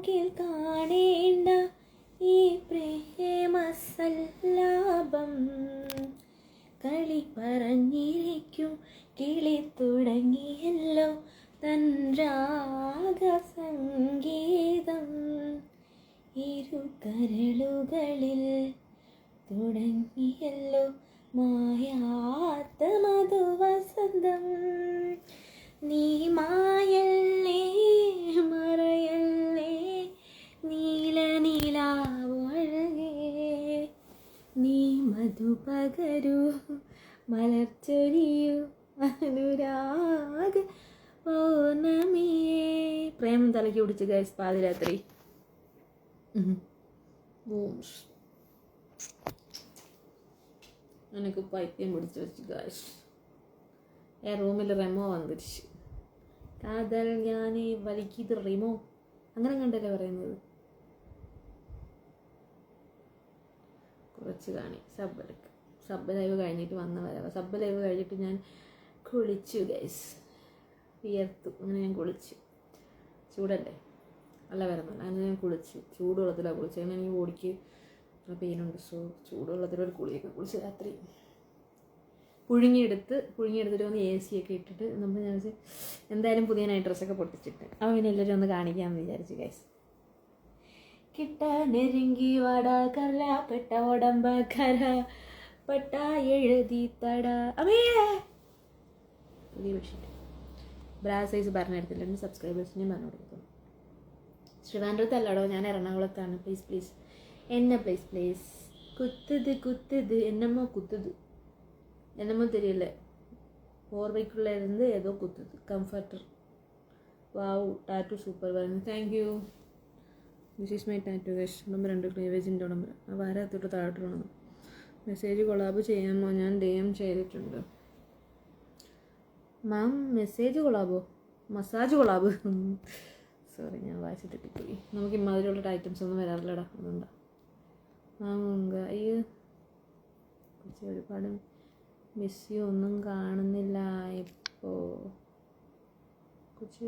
കണക്കിൽ കാണേണ്ട ഈ പ്രേമസല്ലാപം. കളി പറഞ്ഞിരിക്കും കിളി തുടങ്ങിയല്ലോ തൻ രാഗസംഗീതം. ഇരു കരളുകളിൽ തുടങ്ങിയല്ലോ മായാത്ത മധുവസന്തം. നീ മായല്ലേ മറയല്ലേ നീലനിലാവഴകേ, നീ മധു പകരൂ മലർച്ചൊരിയൂ അനുരാഗ പൗർണമിയേ. പ്രേമം തലയ്ക്ക് പിടിച്ച് ഗൈസ് പാതിരാത്രി. എനിക്ക് പൈത്യം പിടിച്ച് വെച്ച് ഗൈസ്. റൂമിൽ റെമോ വന്നിരിച്ചു. കാതൽ ഞാൻ വലിക്കിത് റിമോ അങ്ങനെ കണ്ടല്ലേ പറയുന്നത്. കുറച്ച് കാണി സബ് ലൈവ് കഴിഞ്ഞിട്ട് വന്ന വരാം. സബ് ലൈവ് കഴിഞ്ഞിട്ട് ഞാൻ കുളിച്ചു ഗൈസ്, വിയർത്തു. അങ്ങനെ ഞാൻ കുളിച്ചു. ചൂടല്ലേ, നല്ല വരുന്നില്ല. അങ്ങനെ ഞാൻ കുളിച്ചു, ചൂടുവെള്ളത്തിലാണ് കുളിച്ചത്. അങ്ങനെ എനിക്ക് ബോഡിക്ക് പെയിനുണ്ട്. സോ ചൂടുവെള്ളത്തിലൊരു കുളിയൊക്കെ കുളിച്ച് രാത്രി പുഴുങ്ങിയെടുത്തിട്ട് വന്ന് AC ഒക്കെ ഇട്ടിട്ട് നമ്മൾ ഞാൻ എന്തായാലും പുതിയ നൈറ്റ് ഡ്രസ്സൊക്കെ പൊട്ടിച്ചിട്ട് അവൻ പിന്നെ എല്ലാവരും ഒന്ന് കാണിക്കാമെന്ന് വിചാരിച്ചു ഗൈസ്. കിട്ട നെരുങ്ങി വാടാ കറ പെട്ട ഉടമ്പ കര പെട്ട എഴുതി തട അവേ. പുതിയ ബെഡ്ഷീറ്റ് ബ്രാ സൈസ് പറഞ്ഞെടുത്തിട്ടുണ്ട്. സബ്സ്ക്രൈബേഴ്സിനെയും പറഞ്ഞു കൊടുക്കുന്നു. ശ്രീവാൻ്റെ അടുത്ത് അല്ലാടോ, ഞാൻ എറണാകുളത്താണ്. പ്ലീസ് എന്നെ പ്ലീസ് കുത്തുത് என்னமோ தெரியல. போர்வைக்குள்ள இருந்து ஏதோ குத்துது. கம்ஃபர்டர். വാവ്, ടാറ്റു സൂപ്പർ പറഞ്ഞു. Thank you. This is my tattoo guys. Number 2 ക്ലീവേജിൻ്റെ നമ്പർ. ആ വാരത്തോട്ട് താഴോട്ട് വേണം. മെസ്സേജ് കൊളാബ് ചെയ്യാമോ? ഞാൻ DM ചെയ്തിട്ടുണ്ട്. മാം മെസ്സേജ് കൊളാബോ? Massage collab. സോറി, ഞാൻ വായിച്ച് തെറ്റിപ്പോയി. നമുക്ക് ഇമാതിരിയുള്ള ഐറ്റംസ് ഒന്നും വരാറില്ലടാ, അതുകൊണ്ടാണ്. ഒരുപാട് മിസ് യു ഒന്നും കാണുന്നില്ല ഇപ്പോൾ.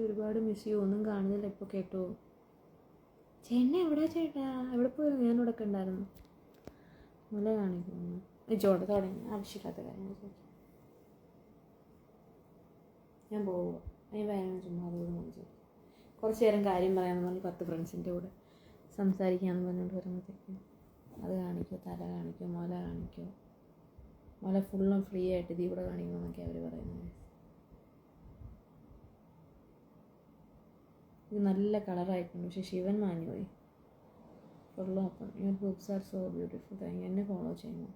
ഒരുപാട് മിസ് യു ഒന്നും കാണുന്നില്ല ഇപ്പോൾ കേട്ടോ. ചേട്ടൻ എവിടെ ചേട്ടാ? എവിടെ പോയി? ഞാൻ ഇവിടെ ഒക്കെ ഉണ്ടായിരുന്നു. മുല കാണിക്കുന്നു ചോടെ തുടങ്ങി. ആവശ്യമില്ലാത്ത കാര്യങ്ങൾ ചോദിച്ചു. ഞാൻ പോവുക. അതിന് വേണം ചുമ്മാ അതുകൊണ്ട് ചോദിച്ചു. കുറച്ച് നേരം കാര്യം പറയാമെന്ന് പറഞ്ഞ് 10 ഫ്രണ്ട്സിൻ്റെ കൂടെ സംസാരിക്കാമെന്ന് പറഞ്ഞുകൊണ്ട് വരുമ്പോഴത്തേക്കും അത് കാണിക്കുമോ, തല കാണിക്കുമോ, മുല കാണിക്കുമോ, മുല ഫുള്ളും ഫ്രീ ആയിട്ട് ഇത് ഇവിടെ കാണിക്കുമെന്നൊക്കെ അവർ പറയുന്നത്. ഇത് നല്ല കളറായിട്ടുണ്ട്, പക്ഷേ ശിവൻ മാഞ്ഞുപോയി. ഫുള്ളും അപ്പം your books are so beautiful. Thank. എന്നെ ഫോളോ ചെയ്യുന്നു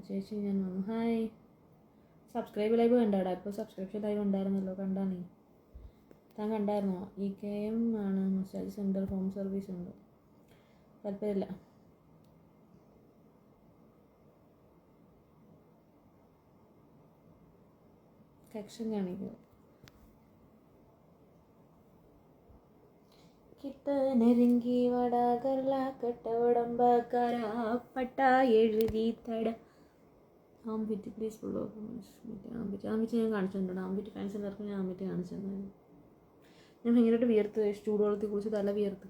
ചേച്ചി. ഞാൻ വന്നു. ഹായ്. സബ്സ്ക്രൈബ് ലൈവ് കണ്ടാടാ? ഇപ്പോൾ സബ്സ്ക്രിപ്ഷൻ ലൈവ് ഉണ്ടായിരുന്നല്ലോ, കണ്ടാ നീ? താൻ കണ്ടായിരുന്നോ? EKM ആണ്. മസാജ് സെൻറ്റർ, ഹോം സർവീസ് ഉണ്ട്. താല്പര്യമില്ല. കക്ഷൻ കാണിക്കുക. കിട്ട നെരുങ്ങി വട കരള കെട്ട ഉടമ്പ കര പട്ട എഴുതി തട. Ambit please full of ambit ഞാൻ കാണിച്ചിട്ടുണ്ട്. ആംബിറ്റ് ഫാൻസ് എല്ലാവർക്കും ഞാൻ ആംബിറ്റ് കാണിച്ചിട്ടുണ്ടായിരുന്നു. ഞാൻ ഭയങ്കരമായിട്ട് വിയർത്ത്, ചൂടുവെള്ളത്തിൽ കുറിച്ച് തല വിയർത്ത്.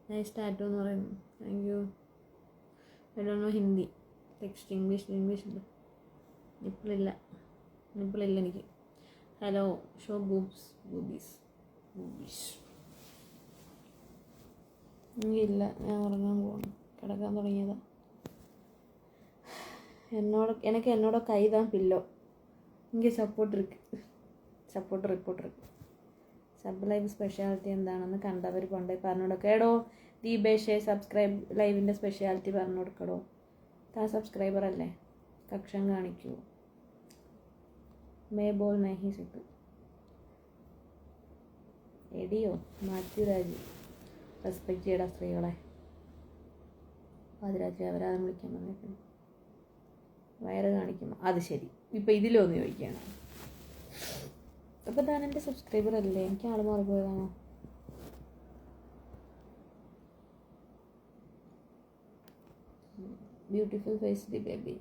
നൈസ് ടാറ്റോ എന്ന് പറയുന്നു. Thank you. എല്ലാം ഹിന്ദി ടെക്സ്റ്റ്. ഇംഗ്ലീഷ് ഉണ്ട്. നിപ്പിളില്ല എനിക്ക്. ഹലോ. ഷോ ബൂബീസ് എനിക്കില്ല. ഞാൻ ഉറങ്ങാൻ പോകണം, കിടക്കാൻ തുടങ്ങിയതാ. എന്നോട് കൈതാൻ പില്ലോ. എനിക്ക് support reporter. Sub live speciality എന്താണെന്ന് കണ്ടവർ കൊണ്ടേ പറഞ്ഞു കൊടുക്കടോ. ദീപേഷേ സബ്സ്ക്രൈബ് ലൈവിൻ്റെ സ്പെഷ്യാലിറ്റി പറഞ്ഞു കൊടുക്കടോ. താ സബ്സ്ക്രൈബർ അല്ലേ? കക്ഷം കാണിക്കൂ. മേ ബോൾ നഹി സിക്ക് എടിയോ മാത്യു രാജി. റെസ്പെക്റ്റ് ചെയ്യടാ സ്ത്രീകളെ. പാതിരാത്രി അവരാതെ വിളിക്കാൻ പറഞ്ഞേക്കണം. വയറ് കാണിക്കുമ്പോൾ അത് ശരി. ഇപ്പം ഇതിലൊന്ന് ചോദിക്കുകയാണ്. അപ്പോൾ താൻ എൻ്റെ സബ്സ്ക്രൈബർ അല്ലേ? എനിക്ക് ആൾ മാറിപ്പോയതാണോ? Beautiful face the baby.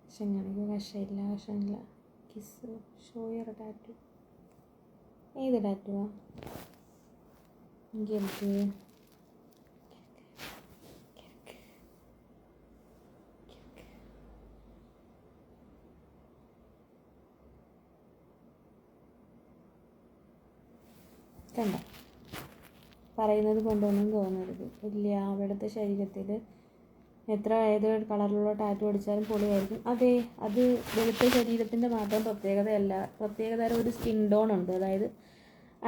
വശം കാണിക്കും. വശമില്ല. Kiss show your tattoo. ഏത് ടാറ്റുവാ? എനിക്ക് കണ്ട പറയുന്നത് കൊണ്ടൊന്നും തോന്നരുത്. ഇല്ല, അവിടുത്തെ ശരീരത്തിൽ ഏത് കളറിലുള്ള ടാറ്റു അടിച്ചാലും പൊളിയായിരിക്കും. അതെ, അത് വെളുത്ത ശരീരത്തിൻ്റെ മാത്രം പ്രത്യേകതയല്ല. പ്രത്യേകതരം ഒരു സ്കിൻ ടോൺ ഉണ്ട്. അതായത്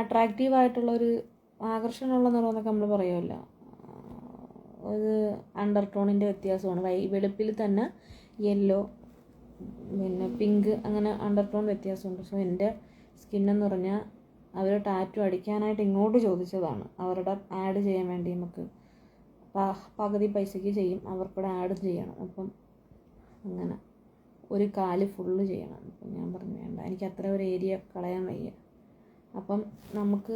അട്രാക്റ്റീവായിട്ടുള്ളൊരു ആകർഷണമുള്ള നിറമെന്നൊക്കെ നമ്മൾ പറയുമല്ലോ, ഒരു അണ്ടർ ടോണിൻ്റെ വ്യത്യാസമാണ്. വെളുപ്പിൽ തന്നെ യെല്ലോ, പിന്നെ പിങ്ക്, അങ്ങനെ അണ്ടർ ടോൺ വ്യത്യാസമുണ്ട്. സോ എൻ്റെ സ്കിന്നെന്ന് പറഞ്ഞാൽ അവർ ടാറ്റു അടിക്കാനായിട്ട് ഇങ്ങോട്ട് ചോദിച്ചതാണ്. അവരുടെ ആഡ് ചെയ്യാൻ വേണ്ടി നമുക്ക് പകുതി പൈസയ്ക്ക് ചെയ്യും, അവർക്കൂടെ ആഡ് ചെയ്യണം. അപ്പം അങ്ങനെ ഒരു കാല് ഫുള്ള് ചെയ്യണം. അപ്പം ഞാൻ പറഞ്ഞു വേണ്ട, എനിക്ക് അത്ര ഒരു ഏരിയ കളയാൻ വയ്യ. അപ്പം നമുക്ക്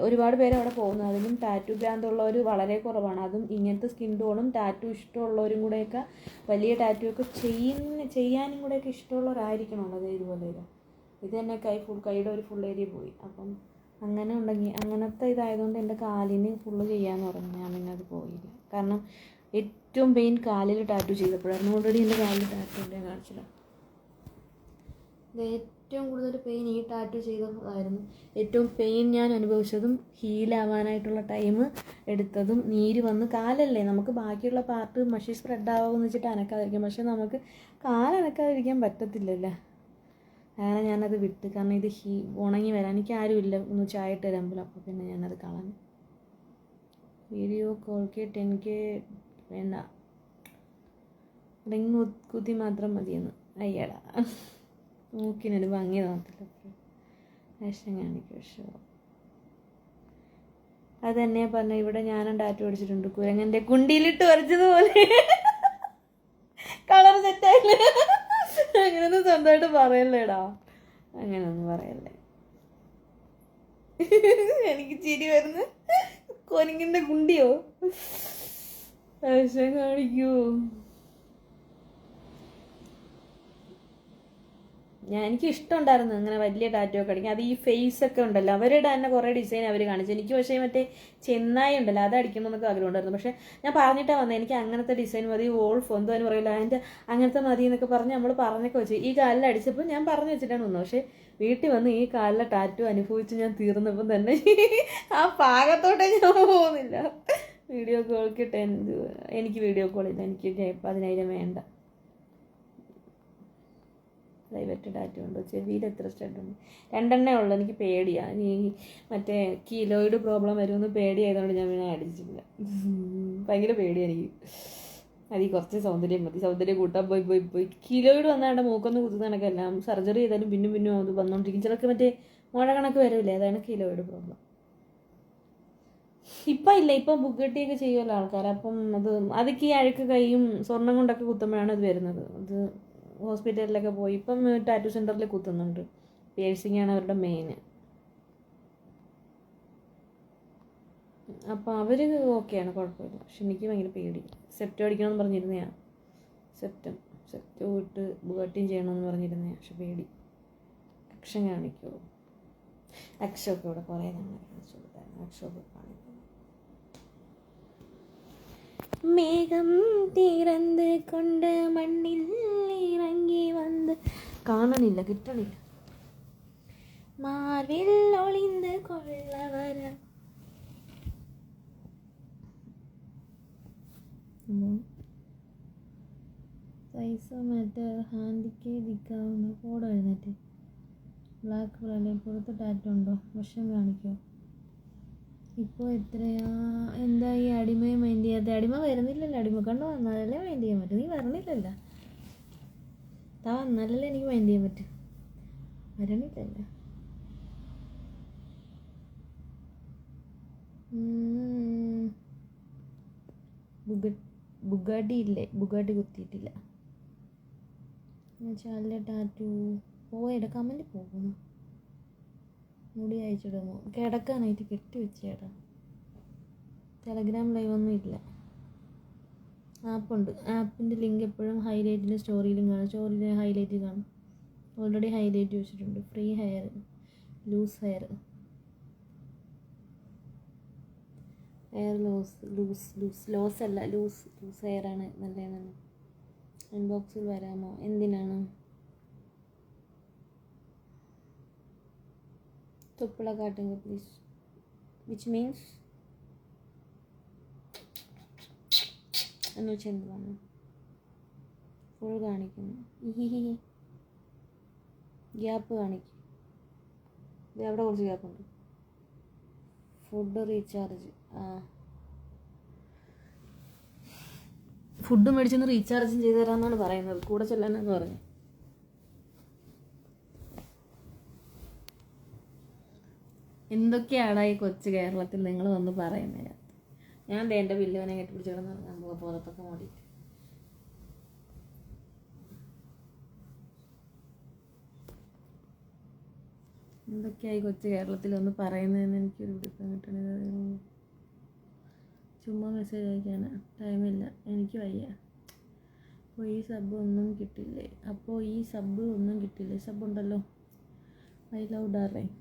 ഒരുപാട് പേര് അവിടെ പോകുന്നു. അതിലും ടാറ്റു ഭ്രാന്തുള്ളവർ വളരെ കുറവാണ്. അതും ഇങ്ങനത്തെ സ്കിൻ ടോണും ടാറ്റു ഇഷ്ടമുള്ളവരും കൂടെയൊക്കെ വലിയ ടാറ്റു ഒക്കെ ചെയ്യാനും കൂടെയൊക്കെ ഇഷ്ടമുള്ളവരായിരിക്കണമല്ലോ. ഇതുപോലെ ഇത് തന്നെ കൈയുടെ ഒരു ഫുൾ ഏരിയ പോയി. അപ്പം അങ്ങനെ ഉണ്ടെങ്കിൽ അങ്ങനത്തെ ഇതായതുകൊണ്ട് എൻ്റെ കാലിന് ഫുള്ള് ചെയ്യാമെന്ന് പറഞ്ഞു. ഞാൻ പിന്നെ അത് പോയില്ല. കാരണം ഏറ്റവും പെയിൻ കാലിൽ ടാറ്റു ചെയ്തപ്പോഴായിരുന്നു. ഓൾറെഡി എൻ്റെ കാലിൽ ടാറ്റു ഉണ്ട്, ഞാൻ കാണിച്ചില്ല. ഏറ്റവും കൂടുതൽ പെയിൻ ഈ ടാറ്റു ചെയ്തതായിരുന്നു. ഏറ്റവും പെയിൻ ഞാൻ അനുഭവിച്ചതും ഹീലാവാനായിട്ടുള്ള ടൈം എടുത്തതും നീര് വന്ന് കാലല്ലേ, നമുക്ക് ബാക്കിയുള്ള പാർട്ട് മഷി സ്പ്രെഡ് ആവുമെന്ന് വെച്ചിട്ട് അനക്കാതിരിക്കാം. പക്ഷെ നമുക്ക് കാലനക്കാതിരിക്കാൻ പറ്റത്തില്ലല്ലോ. അങ്ങനെ ഞാനത് വിട്ട്. കാരണം ഇത് ഉണങ്ങി വരാൻ എനിക്ക് ആരുമില്ല ഒന്ന് ചായയിട്ട് തരാൻ. അപ്പോൾ പിന്നെ ഞാനത് കളഞ്ഞു. വീഡിയോ കോൾക്ക് 10K വേണ്ട, റിങ് കുത്തി മാത്രം മതിയെന്ന്. അയ്യടാ, മൂക്കിനൊരു ഭംഗി തോന്നത്തില്ല, വേഷം കാണിക്കും. ഷോ അത് തന്നെയാ പറഞ്ഞ. ഇവിടെ ഞാനും ടാറ്റു അടിച്ചിട്ടുണ്ട്, കുരങ്ങൻ്റെ കുണ്ടിയിലിട്ട് വരച്ചതുപോലെ. കളർ സെറ്റായില്ല. അങ്ങനെയൊന്നും സ്വന്തമായിട്ട് പറയല്ലേടാ, അങ്ങനെയൊന്നും പറയല്ലേ. എനിക്ക് ചിരി വരുന്നു. കുരങ്ങിൻ്റെ കുണ്ടിയോ? വേഷം കാണിക്കൂ. എനിക്ക് ഇഷ്ടമുണ്ടായിരുന്നു അങ്ങനെ വലിയ ടാറ്റു ഒക്കെ അടിക്കാൻ. അത് ഈ ഫേസൊക്കെ ഉണ്ടല്ലോ, അവരുടെ തന്നെ കുറേ ഡിസൈൻ അവർ കാണിച്ചു. എനിക്ക് പക്ഷേ മറ്റേ ചെന്നായി ഉണ്ടല്ലോ, അത് അടിക്കണമെന്നൊക്കെ ആഗ്രഹം ഉണ്ടായിരുന്നു. പക്ഷേ ഞാൻ പറഞ്ഞിട്ടാണ് വന്നത്, എനിക്ക് അങ്ങനത്തെ ഡിസൈൻ മതി, വോൾഫ് എന്തോ എന്ന് പറയില്ല, അതിൻ്റെ അങ്ങനത്തെ മതി എന്നൊക്കെ പറഞ്ഞ് നമ്മൾ പറഞ്ഞൊക്കെ വെച്ച് ഈ കാലിൽ അടിച്ചപ്പോൾ ഞാൻ പറഞ്ഞു വെച്ചിട്ടാണ് വന്നത്. പക്ഷേ വീട്ടിൽ വന്ന് ഈ കാലിലെ ടാറ്റു അനുഭവിച്ച് ഞാൻ തീർന്നപ്പം തന്നെ ആ പാകത്തോട്ടേ ഞാൻ പോകുന്നില്ല. വീഡിയോ കോൾക്ക് എനിക്ക് വീഡിയോ കോളില്ല, എനിക്ക് 10,000 വേണ്ട. പ്രൈവറ്റ് ടാറ്റു ഉണ്ട്. ചെവിയിൽ എത്ര സ്റ്റഡുണ്ട്? 2 ഉള്ളു. എനിക്ക് പേടിയാണ്, ഈ മറ്റേ കിലോയിഡ് പ്രോബ്ലം വരുമെന്ന് പേടിയായതുകൊണ്ട് ഞാൻ പിന്നെ അടിച്ചില്ല. ഭയങ്കര പേടിയാണ് എനിക്ക്. അതിൽ കുറച്ച് സൗന്ദര്യം മതി, സൗന്ദര്യം കൂട്ടാൻ പോയി കിലോയിഡ് വന്നാണ്ട് മൂക്കൊന്ന് കുത്തുന്ന കണക്കെല്ലാം സർജറി ചെയ്താലും പിന്നും അത് വന്നുകൊണ്ടിരിക്കും. ചിലർക്ക് മറ്റേ മുഴ കണക്ക് വരില്ലേ, അതാണ് കിലോയിഡ് പ്രോബ്ലം. ഇപ്പം ഇല്ല, ഇപ്പം ബുഗട്ടിയൊക്കെ ചെയ്യുമല്ലോ ആൾക്കാർ. അപ്പം അതൊക്കെ ഈ അഴുക്ക് കൈയും സ്വർണ്ണം കൊണ്ടൊക്കെ കുത്തുമ്പോഴാണ് അത് വരുന്നത്. അത് ഹോസ്പിറ്റലിലൊക്കെ പോയി ഇപ്പം ടാറ്റു സെൻറ്ററിൽ കുത്തുന്നുണ്ട്. പിയേഴ്സിംഗ് ആണ് അവരുടെ മെയിൻ. അപ്പോൾ അവർ ഓക്കെയാണ്, കുഴപ്പമില്ല. പക്ഷെ എനിക്ക് ഭയങ്കര പേടി. സെപ്റ്റോ അടിക്കണമെന്ന് പറഞ്ഞിരുന്നതാണ്. സെപ്റ്റോ ഇട്ട് ബുഗട്ടിയും ചെയ്യണമെന്ന് പറഞ്ഞിരുന്നതാണ്. പക്ഷെ പേടി. അക്ഷം കാണിക്കുമോ? അക്ഷമൊക്കെ ഇവിടെ കുറേ നമ്മൾ കാണിച്ചു കൊടുത്തായിരുന്നു. അക്ഷമൊക്കെ കാണിക്കും. മേഘം തീരന്ത് കൊണ്ട് മണ്ണിൽ ഇറങ്ങി വന്ന് കാണണില്ല, കിട്ടണില്ല. മാർവിൽ ഒളിந்து കൊള്ളവര. സൈസ് മറ്റേ ഹാൻഡിക്ക് ദിക്കാവുന്ന ഫോട്ടോ എഴുന്നേറ്റ്. ബ്ലാക്ക് കളറിൽ പുറത്ത് ടാറ്റു ഉണ്ടോ? വശം കാണിക്കോ? ഇപ്പോൾ എത്രയാ? എന്താ ഈ അടിമയെ മൈൻഡ് ചെയ്യാത്ത? അടിമ വരുന്നില്ലല്ലോ. അടിമ കണ്ടു വന്നാലല്ലേ മൈൻഡ് ചെയ്യാൻ പറ്റും. നീ വരണില്ലല്ലോ. വന്നാലല്ലേ എനിക്ക് മൈൻഡ് ചെയ്യാൻ പറ്റും. വരണില്ലല്ലോ. ബുഗാട്ടി ഇല്ലേ? ബുഗാട്ടി കുത്തിയിട്ടില്ല. ചാലിലെ ടാറ്റു പോയടാ. കമൻറ്റ് പോകുന്നു. മുടി അയച്ചിടുമോ? കിടക്കാനായിട്ട് കെട്ടി വെച്ചേടാ. ടെലഗ്രാം ലൈവൊന്നും ഇല്ല. ആപ്പുണ്ട്. ആപ്പിൻ്റെ ലിങ്ക് എപ്പോഴും ഹൈലൈറ്റിലും സ്റ്റോറിയിലും കാണും. സ്റ്റോറിയിൽ ഹൈലൈറ്റ് കാണും. ഓൾറെഡി ഹൈലൈറ്റ് വെച്ചിട്ടുണ്ട്. Free hair, loose hair, loss അല്ല ലൂസ് ഹെയറാണ് നല്ലതെന്നാണ്. ഇൻബോക്സിൽ വരാമോ? എന്തിനാണ്? തൊപ്പിള കാട്ടുங்க പ്ലീസ്. വിച്ച് മീൻസ് എന്ന് വെച്ചാൽ എന്താണ്? ഫുൾ കാണിക്കുന്നു. ഗ്യാപ്പ് കാണിക്കും. അവിടെ കുറച്ച് ഗ്യാപ്പുണ്ട്. Food recharge. ഫുഡ് മേടിച്ചൊന്ന് റീചാർജും ചെയ്ത് തരാമെന്നാണ് പറയുന്നത്. കൂടെ ചെല്ലാനെന്ന് പറഞ്ഞു. എന്തൊക്കെയാണ് ഈ കൊച്ചു കേരളത്തിൽ നിങ്ങൾ വന്ന് പറയുന്നത്? ഞാൻ എൻ്റെ വില്ലുവനെ കെട്ടിപ്പിടിച്ച് കിടന്ന് നമ്മൾ പുറത്തൊക്കെ ഓടിയിട്ട് എന്തൊക്കെയായി കൊച്ചു കേരളത്തിൽ വന്ന് പറയുന്നതെന്ന് എനിക്കൊരു പിടുത്തം കിട്ടണത്. ചുമ്മാ മെസ്സേജ് അയക്കാൻ ടൈമില്ല, എനിക്ക് വയ്യ. അപ്പോൾ ഈ സബ് ഒന്നും കിട്ടില്ലേ? സബ് ഉണ്ടല്ലോ. I love darling.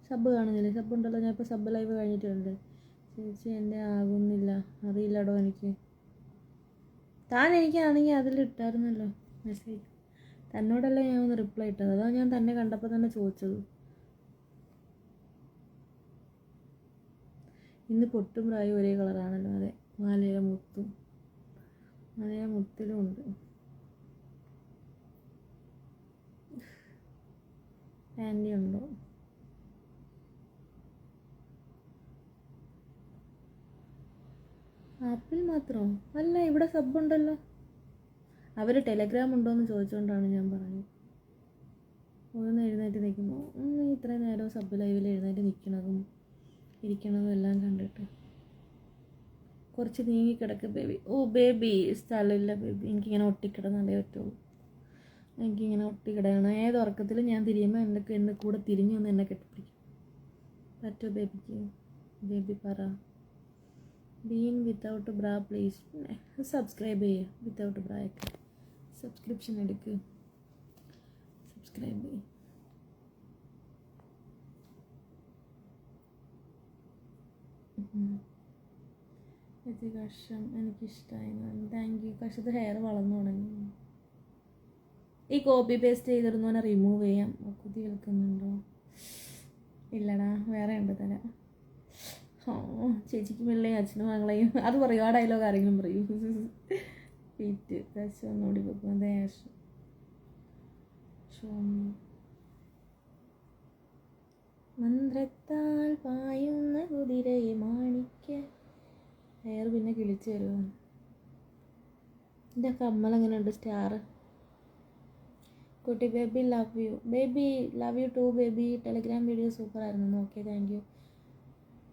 സബ് കാണുന്നില്ലേ? സബ് ഉണ്ടല്ലോ. ഞാൻ ഇപ്പോൾ സബ് ലൈവ് കഴിഞ്ഞിട്ടുണ്ട്. ചേച്ചി എൻ്റെ ആകുന്നില്ല, അറിയില്ലടോ എനിക്ക്. താൻ എനിക്കാണെങ്കിൽ അതിലിട്ടായിരുന്നല്ലോ മെസ്സേജ്. തന്നോടല്ലേ ഞാൻ ഒന്ന് റിപ്ലൈ ഇട്ടത്. അതാ ഞാൻ തന്നെ കണ്ടപ്പോൾ തന്നെ ചോദിച്ചത്. ഇന്ന് പൊട്ടും പ്രായം ഒരേ കളറാണല്ലോ. അതെ, മാലയുടെ മുത്തിലും ഉണ്ട്. ആൻറ്റി ഉണ്ടോ? ആപ്പിൾ മാത്രമോ? അല്ല, ഇവിടെ സബ് ഉണ്ടല്ലോ. അവർ ടെലഗ്രാം ഉണ്ടോയെന്ന് ചോദിച്ചുകൊണ്ടാണ് ഞാൻ പറഞ്ഞത്. ഒന്ന് എഴുന്നേറ്റ് നിൽക്കുമ്പോൾ ഇത്രയും നേരം സബ് ലൈവിൽ എഴുന്നേറ്റ് നിൽക്കണതും ഇരിക്കണതും എല്ലാം കണ്ടിട്ട് കുറച്ച് നീങ്ങിക്കിടക്ക് ബേബി. ബേബി സ്ഥലമില്ല ബേബി. എനിക്കിങ്ങനെ ഒട്ടിക്കിടന്നേ പറ്റുള്ളൂ. എനിക്കിങ്ങനെ ഒട്ടിക്കിടയാണ്. ഏത് ഉറക്കത്തിലും ഞാൻ തിരിയുമ്പോൾ എന്നെ കൂടെ തിരിഞ്ഞു വന്ന് എന്നെ കെട്ടിപ്പിടിക്കും. പറ്റുമോ ബേബിക്ക്? ബേബി പറ. ബീൻ വിത്തൗട്ട് ബ്രാ പ്ലീസ്. സബ്സ്ക്രൈബ് ചെയ്യുക. വിത്തൗട്ട് ബ്രായൊക്കെ സബ്സ്ക്രിപ്ഷൻ എടുക്കുക. സബ്സ്ക്രൈബ് ചെയ്യുക. കഷം എനിക്കിഷ്ടമായി. Thank you. കഷത്ത് ഹെയർ വളർന്നു തുടങ്ങി. ഈ കോപ്പി പേസ്റ്റ് ചെയ്തിരുന്നവനെ റിമൂവ് ചെയ്യാം. കുത്തി കേൾക്കുന്നുണ്ടോ? ഇല്ലടാ, വേറെ ഉണ്ട് തരാം. ചേച്ചിക്ക് പിള്ളേയും അച്ഛനും മകളെയും അത് പറയൂ. ആ ഡയലോഗ് ആരെങ്കിലും പറയൂ. ഫീറ്റ് കശ് ഒന്നുകൂടി വെക്കും. ദേശം മന്ത്രത്താൽ പായുന്ന കുതിരയെ മാണിക്ക. ഹെയർ പിന്നെ കിളിച്ച് വരുമോ? എൻ്റെ കമ്മലെങ്ങനെയുണ്ട്? സ്റ്റാർ. കുട്ടി baby love you. Baby love you too baby. Telegram video സൂപ്പറായിരുന്നു. Okay, thank you.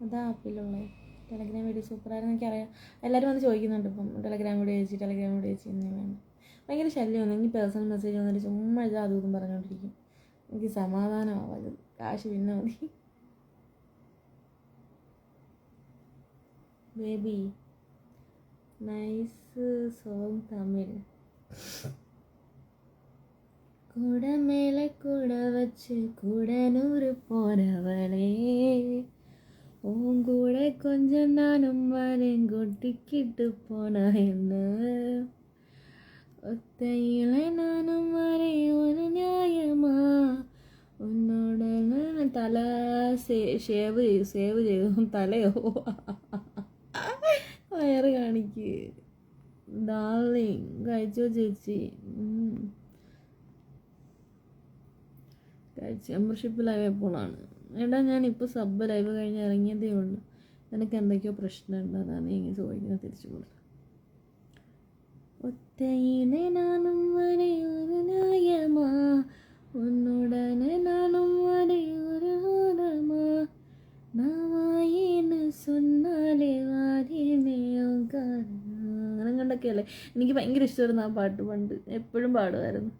അതാ ആപ്പിലുള്ളത്. ടെലഗ്രാം വീഡിയോ സൂപ്പറായിരുന്നു. എനിക്കറിയാം. എല്ലാവരും വന്ന് ചോദിക്കുന്നുണ്ട് ഇപ്പം ടെലഗ്രാം വീഡിയോ ചേച്ചി എന്ന്. വേണം. ഭയങ്കര ശല്യമാണ്. എനിക്ക് പേഴ്സണൽ മെസ്സേജ് വന്നിട്ട് ചുമ്മാ അതും പറഞ്ഞുകൊണ്ടിരിക്കും. എനിക്ക് സമാധാനമാവത്. കാശ് പിന്നെ മതി. Baby nice song Tamil. കൂട മേലെ കൂട വച്ച് കൂടനൂറ് പോനവളേ, കൂട கொஞ்சம் நானும் வரேன் கொட்டிக்கிட்டு போனா என்ன, ஒத்தையில நானும் வரேன் ஒரு நியாயமா உன்னோட തല ഷേവ് ചെയ്യും. തലയോ വയറ് കാണിക്ക്. ഡാർലിങ് കഴിച്ചോ ചേച്ചി? മെമ്പർഷിപ്പ് ലൈവ് എപ്പോഴാണ്? എടാ, ഞാനിപ്പോൾ സബ് ലൈവ് കഴിഞ്ഞ് ഇറങ്ങിയതേ ഉള്ളൂ. നിനക്ക് എന്തൊക്കെയോ പ്രശ്നമുണ്ട്, അതാണ് നീ ഇങ്ങനെ ചോദിക്കുന്നത്. തിരിച്ചു കൊടുത്തു. ഒറ്റയിലെ നാനും വരെയൊരു ന്യായമാ ഉന്നുടനെ നാനും വരെയൊരു ഹോദമാ നാവായിന്ന് സൊന്നാലേ വാരിനെയോ അങ്ങനെ കണ്ടൊക്കെയല്ലേ. എനിക്ക് ഭയങ്കര ഇഷ്ടമായിരുന്നു ആ പാട്ട്. പണ്ട് എപ്പോഴും പാടുമായിരുന്നു.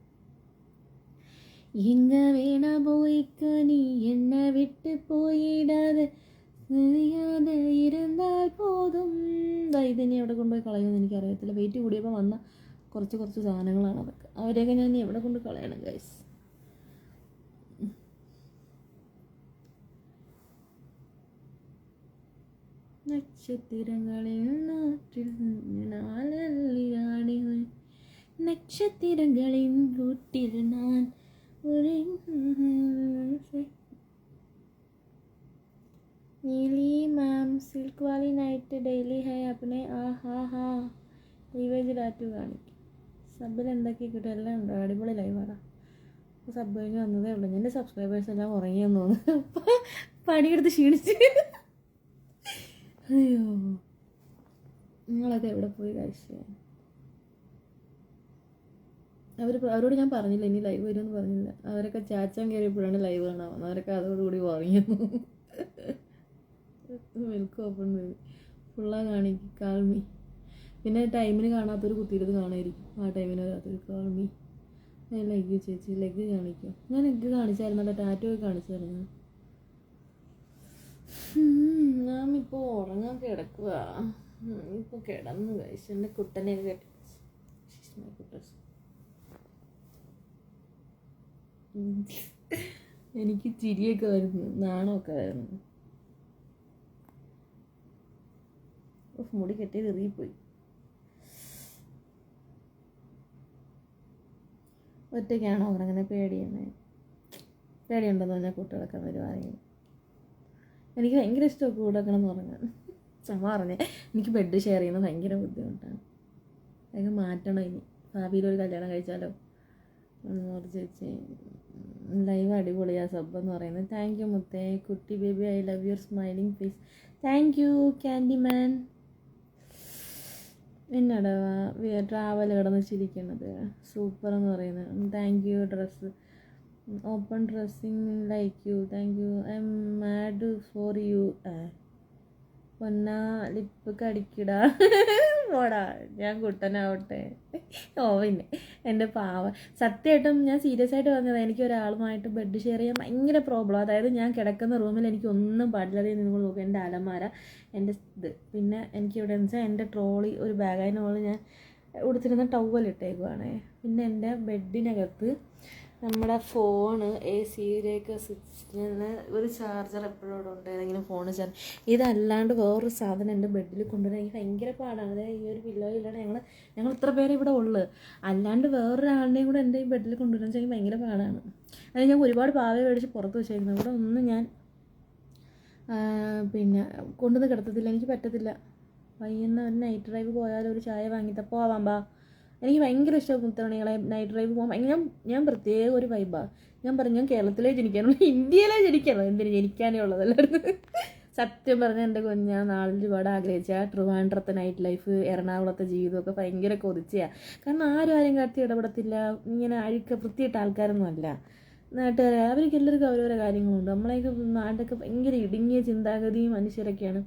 എങ്ക വേണ പോയിക്ക നീ എന്നെ വിട്ട് പോയിടാതെ ഇരുന്നാൽ പോതും. ഇതിനെ എവിടെ കൊണ്ടുപോയി കളയുമെന്ന് എനിക്കറിയത്തില്ല. വെയിറ്റ് കൂടിയപ്പോൾ വന്ന കുറച്ച് സാധനങ്ങളാണ് അതൊക്കെ. അവരെയൊക്കെ ഞാൻ എവിടെ കൊണ്ട് കളയണം ഗൈസ്. നക്ഷത്രങ്ങളിൽ നാട്ടിൽ നക്ഷത്രങ്ങളിൽ കൂട്ടിൽ ഞാൻ नीली मैम सिल्क वाली नाइट डेली है अपने ലൈവേജ് ഡാറ്റു കാണിക്കും. സബിൽ എന്തൊക്കെ കിട്ടും എല്ലാം ഉണ്ടോ? അടിപൊളി ലൈവാണ്. സബ് കഴിഞ്ഞ് വന്നതേ ഉള്ളൂ. എൻ്റെ സബ്സ്ക്രൈബേഴ്സ് എല്ലാം ഉറങ്ങിയെന്ന് തോന്നുന്നു. പണിയെടുത്ത് ക്ഷീണിച്ച്. അയ്യോ, നിങ്ങളൊക്കെ എവിടെ പോയി കഴിച്ചേ? അവരോട് ഞാൻ പറഞ്ഞില്ല ഇനി ലൈവ് വരുമെന്ന് പറഞ്ഞില്ല. അവരൊക്കെ ചാച്ചാൻ കയറിയപ്പോഴാണ് ലൈവ് കാണാൻ. അവരൊക്കെ അതോടുകൂടി ഉറങ്ങിയെന്നു. വെൽക്കം ഓപ്പൺ ഫുള്ളാ കാണിക്കും കാൾമി. പിന്നെ ടൈമിന് കാണാത്തൊരു കുത്തിയിരുന്ന് കാണായിരിക്കും. ആ ടൈമിന് വരാത്തൊരു കാൾമി. ലെഗ് ചേച്ചി ലെഗ് കാണിക്കും. ഞാൻ ലെഗ് കാണിച്ചായിരുന്നല്ലോ, ടാറ്റോ കാണിച്ചായിരുന്നു. ഞാൻ ഇപ്പോൾ ഉറങ്ങാൻ കിടക്കുക. ഇപ്പോൾ കിടന്നു കഴിച്ചു. എൻ്റെ കുട്ടനെ കേട്ടി. എനിക്ക് ചിരിയൊക്കെ വരുന്നു, നാണമൊക്കെ വരുന്നു. മുടി കെട്ടിയത് എറിയിപ്പോയി. ഒറ്റയ്ക്കാണോ ഉറങ്ങുന്നത്? പേടിയുണ്ടെന്ന് പറഞ്ഞാൽ കൂട്ടുകളൊക്കെ വരുവാണെങ്കിൽ എനിക്ക് ഭയങ്കര ഇഷ്ടമാണ് കൂടക്കണമെന്ന് ഉറങ്ങാൻ. ചുമ പറഞ്ഞേ എനിക്ക് ബെഡ് ഷെയർ ചെയ്യുന്നത് ഭയങ്കര ബുദ്ധിമുട്ടാണ്. അതൊക്കെ മാറ്റണം ഇനി. ഭാവിയിലൊരു കല്യാണം കഴിച്ചാലോ എന്ന് ചേച്ചി. ലൈവ് അടിപൊളിയാ സബ് എന്ന് പറയുന്നത്. താങ്ക് യു മുത്തേ. കുട്ടി baby I love your smiling face. Thank you candy man. എന്നടാ ട്രാവൽ കിടന്ന് ചിരിക്കുന്നത് സൂപ്പർ എന്ന് പറയുന്നത്. Thank you. Dress open dressing like you. Thank you. I'm mad for you. പൊന്നാ ലിപ്പ് കടിക്കിടാ. പോടാ, ഞാൻ കുട്ടനാവട്ടെ. ഓ പിന്നെ എൻ്റെ പാവ സത്യമായിട്ടും ഞാൻ സീരിയസ് ആയിട്ട് പറഞ്ഞത്. എനിക്ക് ഒരാളുമായിട്ട് ബെഡ് ഷെയർ ചെയ്യാൻ ഭയങ്കര പ്രോബ്ലം. അതായത് ഞാൻ കിടക്കുന്ന റൂമിൽ എനിക്കൊന്നും പാടില്ലാതെ നിങ്ങൾ നോക്കുക. എൻ്റെ അലമാര, എൻ്റെ ഇത്, പിന്നെ എനിക്കിവിടെ എന്ന് വെച്ചാൽ എൻ്റെ ട്രോളി, ഒരു ബാഗ്, അതിന് മുകളിൽ ഞാൻ ഉടുത്തിരുന്ന ടവൽ ഇട്ടേക്കുവാണേ. പിന്നെ എൻ്റെ ബെഡിനകത്ത് നമ്മുടെ ഫോണ്, AC-യിലേക്ക് സ്വിച്ചിന് ഒരു ചാർജർ എപ്പോഴും ഇവിടെ ഉണ്ട്. ഏതെങ്കിലും ഫോണ് ചാർജ്. ഇതല്ലാണ്ട് വേറൊരു സാധനം എൻ്റെ ബെഡിൽ കൊണ്ടുവരാൻ എനിക്ക് ഭയങ്കര പാടാണ്. അതായത് ഈ ഒരു പില്ലോ ഇല്ലാണ്ട് ഞങ്ങൾ ഇത്ര പേരെ ഇവിടെ ഉള്ളു. അല്ലാണ്ട് വേറൊരാളുടെയും കൂടെ എൻ്റെ ഈ ബെഡിൽ കൊണ്ടുവരാൻ വെച്ചാൽ ഭയങ്കര പാടാണ്. അത് ഞാൻ ഒരുപാട് പാവയെ മേടിച്ച് പുറത്ത് വെച്ചേക്കുന്നത്. ഇവിടെ ഒന്നും ഞാൻ പിന്നെ കൊണ്ടുവന്ന് കിടത്തത്തില്ല. എനിക്ക് പറ്റത്തില്ല. വൈകുന്ന ഒരു നൈറ്റ് ഡ്രൈവ് പോയാലും ഒരു ചായ വാങ്ങിയിട്ട് പോവാം ബാ. എനിക്ക് ഭയങ്കര ഇഷ്ടമാണ് മുത്തമണികളെ നൈറ്റ് ഡ്രൈവ് പോകാൻ. ഞാൻ പ്രത്യേക ഒരു വൈബാണ്. ഞാൻ പറഞ്ഞു ഞാൻ കേരളത്തിലേ ജനിക്കാനുള്ളൂ, ഇന്ത്യയിലേ ജനിക്കാനോ, എന്തിനു ജനിക്കാനേ ഉള്ളതല്ലായിരുന്നു. സത്യം പറഞ്ഞാൽ എൻ്റെ ഞാൻ നാളിൽ ഒരുപാട് ആഗ്രഹിച്ച ട്രിവാൻഡ്രത്തെ നൈറ്റ് ലൈഫ്, എറണാകുളത്തെ ജീവിതമൊക്കെ ഭയങ്കര കൊതിച്ചയാണ്. കാരണം ആരും കാട്ടി ഇടപെടത്തില്ല. ഇങ്ങനെ വൃത്തിയിട്ട ആൾക്കാരൊന്നും അല്ല നാട്ടുകാർ. അവർക്ക് എല്ലാവർക്കും ഓരോരോ കാര്യങ്ങളുണ്ട്. നമ്മളെയൊക്കെ നാടൊക്കെ ഭയങ്കര ഇടുങ്ങിയ ചിന്താഗതിയും മനുഷ്യരൊക്കെയാണ്.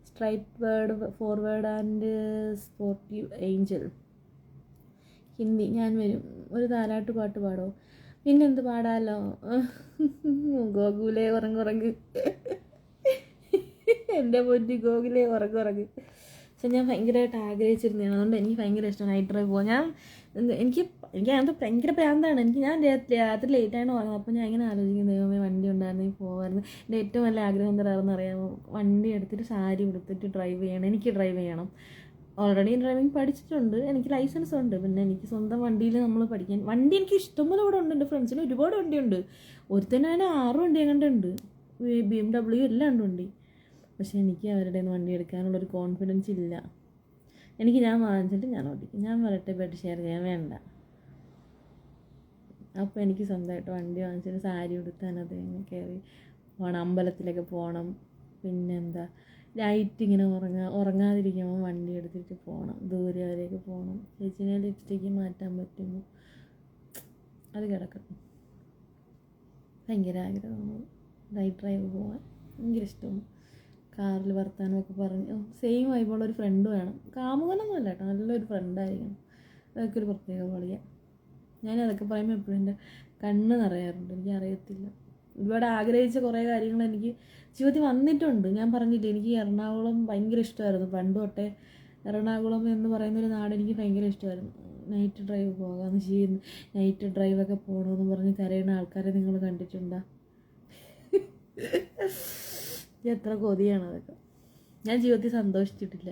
Straight forward and sportive angel. Hindi ഞാൻ വരും. ഒരു താരാട്ട് പാട്ട് പാടോ? പിന്നെന്ത് പാടാലോ. ഗോകുലേ ഉറങ്ങുറങ്ങ്, എൻ്റെ പൊന്നി ഗോകുലേ ഉറങ്ങുറങ്ങ്. പക്ഷെ ഞാൻ ഭയങ്കരമായിട്ട് ആഗ്രഹിച്ചിരുന്നതാണ്. അതുകൊണ്ട് എനിക്ക് ഭയങ്കര ഇഷ്ടമാണ് നൈറ്റ് ഡ്രൈവ് പോകാൻ. എനിക്ക് അങ്ങനത്തെ ഭയങ്കര പ്രാന്താണ്. ഞാൻ രാത്രി ലേറ്റാണ് ഉറങ്ങുന്നത്. അപ്പോൾ ഞാൻ ഇങ്ങനെ ആലോചിക്കുന്നത്, ദൈവമേ വണ്ടി ഉണ്ടായിരുന്നെങ്കിൽ പോകുമായിരുന്നു. എൻ്റെ ഏറ്റവും വലിയ ആഗ്രഹം എന്താണെന്ന് അറിയാമോ? വണ്ടി എടുത്തിട്ട് സാരി ഉടുത്തിട്ട് ഡ്രൈവ് ചെയ്യണം. എനിക്ക് ഡ്രൈവ് ചെയ്യണം. ഓൾറെഡി ഡ്രൈവിംഗ് പഠിച്ചിട്ടുണ്ട്, എനിക്ക് ലൈസൻസ് ഉണ്ട്. പിന്നെ എനിക്ക് സ്വന്തം വണ്ടിയിൽ നമ്മൾ പഠിക്കാൻ വണ്ടി എനിക്ക് ഇഷ്ടംപോലെ ഇവിടെ ഉണ്ട്. എൻ്റെ ഫ്രണ്ട്സിന് ഒരുപാട് വണ്ടിയുണ്ട്. ഒരുത്തന്നെ 6 വണ്ടി എങ്ങാണ്ടുണ്ട്. BMW എല്ലാം ഉണ്ട് വണ്ടി. പക്ഷേ എനിക്ക് അവരുടെ വണ്ടി എടുക്കാനുള്ളൊരു കോൺഫിഡൻസ് ഇല്ല. ഞാൻ വാങ്ങിച്ചിട്ട് ഞാൻ ഓടിക്കും. ഞാൻ വരട്ടെ ബെഡ് ഷെയർ ചെയ്യാൻ വേണ്ട. അപ്പോൾ എനിക്ക് സ്വന്തമായിട്ട് വണ്ടി വാങ്ങിച്ചിട്ട് സാരി ഉടുത്താൻ അത് കയറി പോകണം. അമ്പലത്തിലൊക്കെ പോകണം. പിന്നെന്താ നൈറ്റ് ഇങ്ങനെ ഉറങ്ങാതിരിക്കുമ്പോൾ വണ്ടി എടുത്തിട്ട് പോകണം. ദൂരെ വരെയൊക്കെ പോകണം. ചേച്ചിനെ ലിപ്സ്റ്റിക്ക് മാറ്റാൻ പറ്റുമോ? അത് കിടക്കട്ടെ. ഭയങ്കര ആഗ്രഹമാണ് നൈറ്റ് ഡ്രൈവ് പോകാൻ. ഭയങ്കര ഇഷ്ടമാണ്. കാറിൽ വർത്താനമൊക്കെ പറഞ്ഞ് സെയിം വൈബുള്ളൊരു ഫ്രണ്ട് വേണം. കാമുകനൊന്നും അല്ല കേട്ടോ, നല്ലൊരു ഫ്രണ്ടായിരിക്കണം. അതൊക്കെ ഒരു പ്രത്യേക കളിയാണ്. ഞാനതൊക്കെ പറയുമ്പോൾ എപ്പോഴും എൻ്റെ കണ്ണ് നിറയാറുണ്ട്. എനിക്കറിയത്തില്ല, ഒരുപാട് ആഗ്രഹിച്ച കുറേ കാര്യങ്ങൾ എനിക്ക് ജീവിതത്തിൽ വന്നിട്ടുണ്ട്. ഞാൻ പറഞ്ഞില്ലേ, എനിക്ക് എറണാകുളം ഭയങ്കര ഇഷ്ടമായിരുന്നു. പണ്ട് തൊട്ടേ എറണാകുളം എന്ന് പറയുന്നൊരു നാട് എനിക്ക് ഭയങ്കര ഇഷ്ടമായിരുന്നു. നൈറ്റ് ഡ്രൈവ് പോകാമെന്ന് ചെയ്യുന്നു. നൈറ്റ് ഡ്രൈവൊക്കെ പോകണമെന്ന് പറഞ്ഞ് കരയുന്ന ആൾക്കാരെ നിങ്ങൾ കണ്ടിട്ടുണ്ടോ? എത്ര കൊതിയാണ് അതൊക്കെ. ഞാൻ ജീവിതത്തിൽ സന്തോഷിച്ചിട്ടില്ല.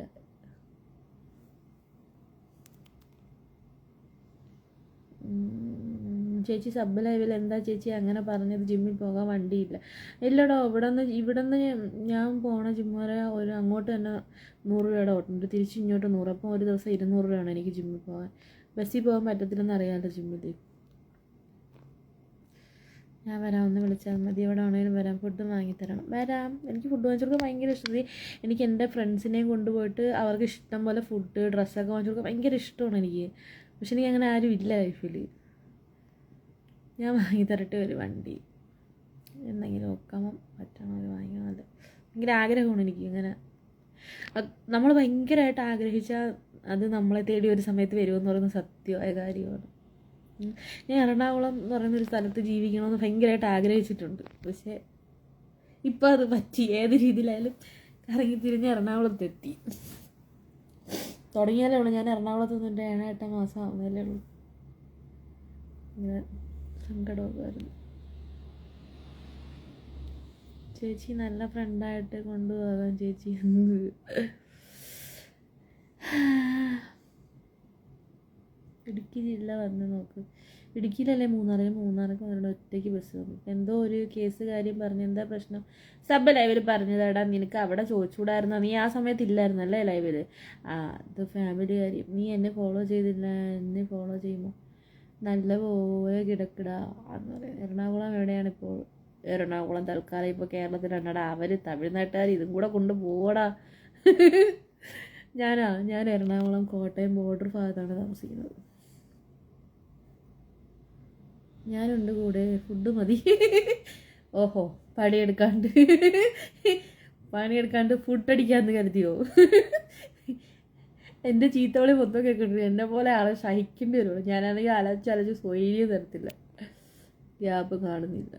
ചേച്ചി സബ് ലൈവിൽ എന്താ ചേച്ചി അങ്ങനെ പറഞ്ഞത്? ജിമ്മിൽ പോകാൻ വണ്ടിയില്ല. ഇല്ലടോ, ഇവിടുന്ന് ഞാൻ പോണ ജിം വരെ അങ്ങോട്ട് തന്നെ 100 രൂപയുടെ ഓട്ടമുണ്ട്, തിരിച്ച് ഇങ്ങോട്ട് 100. അപ്പം ഒരു ദിവസം 200 രൂപയാണ് എനിക്ക് ജിമ്മിൽ പോകാൻ. ബസ്സിൽ പോകാൻ പറ്റത്തില്ലെന്ന് അറിയാമല്ലോ ജിമ്മിൽ. ഞാൻ വരാം, ഒന്ന് വിളിച്ചാൽ മതി. എവിടെ ആണെങ്കിലും വരാം, ഫുഡ് വാങ്ങിത്തരണം. വരാം. എനിക്ക് ഫുഡ് വാങ്ങിച്ചു കൊടുക്കാൻ ഭയങ്കര ഇഷ്ടമാണ്. എനിക്ക് എൻ്റെ ഫ്രണ്ട്സിനെയും കൊണ്ടുപോയിട്ട് അവർക്ക് ഇഷ്ടം പോലെ ഫുഡ്, ഡ്രസ്സൊക്കെ വാങ്ങിച്ചു കൊടുക്കാൻ ഭയങ്കര ഇഷ്ടമാണ് എനിക്ക്. പക്ഷെ എനിക്ക് അങ്ങനെ ആരും ഇല്ല ലൈഫിൽ. ഞാൻ വാങ്ങിത്തരട്ടെ ഒരു വണ്ടി, എന്തെങ്കിലും ഒക്കെ പറ്റണം, ഒരു വാങ്ങിക്കണമല്ലോ. ഭയങ്കര ആഗ്രഹമാണ് എനിക്ക്. ഇങ്ങനെ നമ്മൾ ഭയങ്കരമായിട്ട് ആഗ്രഹിച്ചാൽ അത് നമ്മളെ തേടി ഒരു സമയത്ത് വരുമെന്ന് പറയുന്നത് സത്യമായ കാര്യമാണ്. ഞാൻ എറണാകുളം എന്ന് പറയുന്നൊരു സ്ഥലത്ത് ജീവിക്കണമെന്ന് ഭയങ്കരമായിട്ട് ആഗ്രഹിച്ചിട്ടുണ്ട്. പക്ഷേ ഇപ്പം അത് പറ്റി. ഏത് രീതിയിലായാലും കറങ്ങി തിരിഞ്ഞ് എറണാകുളത്തെത്തി. തുടങ്ങിയാലേ ഉള്ളൂ. ഞാൻ എറണാകുളത്ത് നിന്നിട്ട് 7-8 മാസം ആവുന്നതല്ലേ ഉള്ളൂ. ഇങ്ങനെ സങ്കടമൊക്കെ ആയിരുന്നു. ചേച്ചി നല്ല ഫ്രണ്ടായിട്ട് കൊണ്ടുപോകാം ചേച്ചി. ഇടുക്കി ജില്ല വന്ന് നോക്ക്. ഇടുക്കിയിലല്ലേ മൂന്നാർക്ക് അവരുടെ ഒറ്റയ്ക്ക് ബസ് വന്നു. എന്തോ ഒരു കേസ് കാര്യം പറഞ്ഞു. എന്താ പ്രശ്നം? സബ് ലൈവിൽ പറഞ്ഞതാടാ, നിനക്ക് അവിടെ ചോദിച്ചുകൂടായിരുന്നോ? നീ ആ സമയത്ത് ഇല്ലായിരുന്നല്ലേ ലൈവിൽ? അത് ഫാമിലി കാര്യം. നീ എന്നെ ഫോളോ ചെയ്തില്ല. എന്നെ ഫോളോ ചെയ്യുമ്പോൾ നല്ല പോലെ കിടക്കിടാ എന്ന് പറയും. എറണാകുളം എവിടെയാണിപ്പോൾ? എറണാകുളം തൽക്കാലം ഇപ്പോൾ കേരളത്തിലുണ്ടടാ. അവർ തമിഴ്നാട്ടുകാർ ഇതും കൂടെ കൊണ്ടുപോകടാ. ഞാൻ എറണാകുളം കോട്ടയം ബോർഡർ ഭാഗത്താണ് താമസിക്കുന്നത്. ഞാനുണ്ട് കൂടെ. ഫുഡ് മതി. ഓഹോ, പണിയെടുക്കാണ്ട് ഫുഡ് അടിക്കാമെന്ന് കരുതിയോ? എൻ്റെ ചീത്തവളി മൊത്തം കേൾക്കുന്നുണ്ട്. എന്നെ പോലെ ആളെ സഹിക്കേണ്ടി വരുള്ളൂ. ഞാനാണെങ്കിൽ അലച്ച് സ്വൈര്യം തരത്തില്ല. ഗ്യാപ്പ് കാണുന്നില്ല.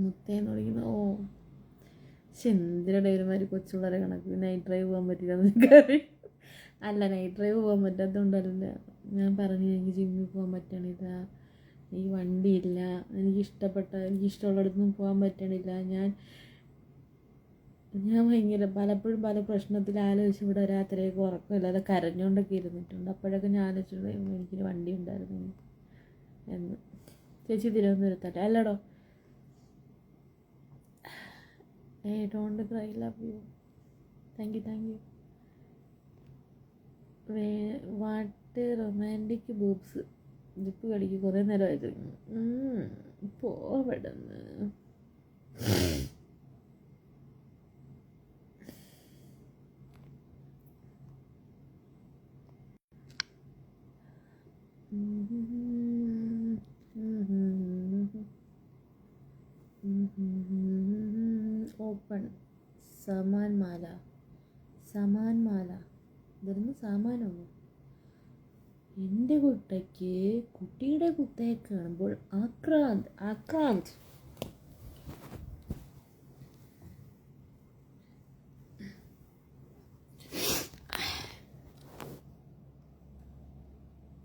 മുത്തേന്ന് വിളിക്കുന്നു. ഓ പക്ഷെ എന്തിനാണ് ഒരുമാതിരി കൊച്ചുള്ളവരെ കണക്ക്. നൈറ്റ് ഡ്രൈവ് പോകാൻ പറ്റില്ലെന്ന് എനിക്കറിയാം. അല്ല, നൈറ്റ് ഡ്രൈവ് പോകാൻ പറ്റാത്തതുകൊണ്ടല്ല. ഞാൻ പറഞ്ഞു എനിക്ക് ജിമ്മിൽ പോകാൻ പറ്റണില്ല, എനിക്ക് വണ്ടിയില്ല, എനിക്കിഷ്ടമുള്ളിടത്തൊന്നും പോകാൻ പറ്റണില്ല. ഞാൻ ഭയങ്കര പലപ്പോഴും പല പ്രശ്നത്തിൽ ആലോചിച്ച് ഇവിടെ രാത്രിയൊക്കെ ഉറക്കമില്ലാതെ കരഞ്ഞുകൊണ്ടൊക്കെ ഇരുന്നിട്ടുണ്ട്. അപ്പോഴൊക്കെ ഞാൻ ആലോചിച്ചിട്ടുണ്ട് എനിക്കൊരു വണ്ടി ഉണ്ടായിരുന്നു എന്ന്. ചേച്ചി തിരുവനന്തപുരത്തട്ടെ? അല്ലടോ. Don't cry, love you. Thank you. What romantic boobs. ജിപ്പ് കടിക്ക് കുറേ നേരമായിട്ട്. പോവെടുന്ന്. ഓപ്പൺ സമാൻ മാല ഇതൊന്നും സാമാനമോ? എൻ്റെ കുട്ടിക്ക് കുട്ടിയുടെ കുത്തയെ കാണുമ്പോൾ ആക്രാന്ത്.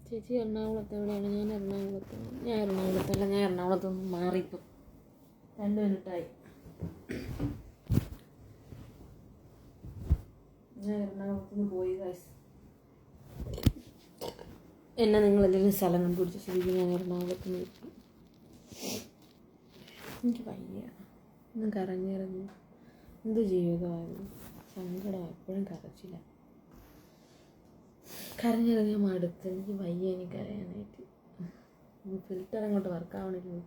ചേച്ചി എറണാകുളത്ത് എവിടെയാണ്? ഞാൻ എറണാകുളത്തൊന്നും മാറിയിപ്പോൾ 2 മിനിറ്റായി. ഞാൻ എറണാകുളത്തുനിന്ന് പോയി ഗൈസ്. എന്നെ നിങ്ങളെല്ലാവരും സ്ഥലം കണ്ടുപിടിച്ച ശരിക്കും ഞാൻ എറണാകുളത്തുനിന്ന് കിട്ടും. എനിക്ക് വയ്യ, ഒന്നും കറങ്ങിയിറങ്ങി. എന്ത് ജീവിതമായിരുന്നു, സങ്കടം. എപ്പോഴും കരച്ചില്ല. കരഞ്ഞിറങ്ങിയ മടുത്ത്. എനിക്ക് വയ്യ, എനിക്ക് അറിയാനായിട്ട്. ഫിൽറ്റർ അങ്ങോട്ട് വർക്കാവണില്ല.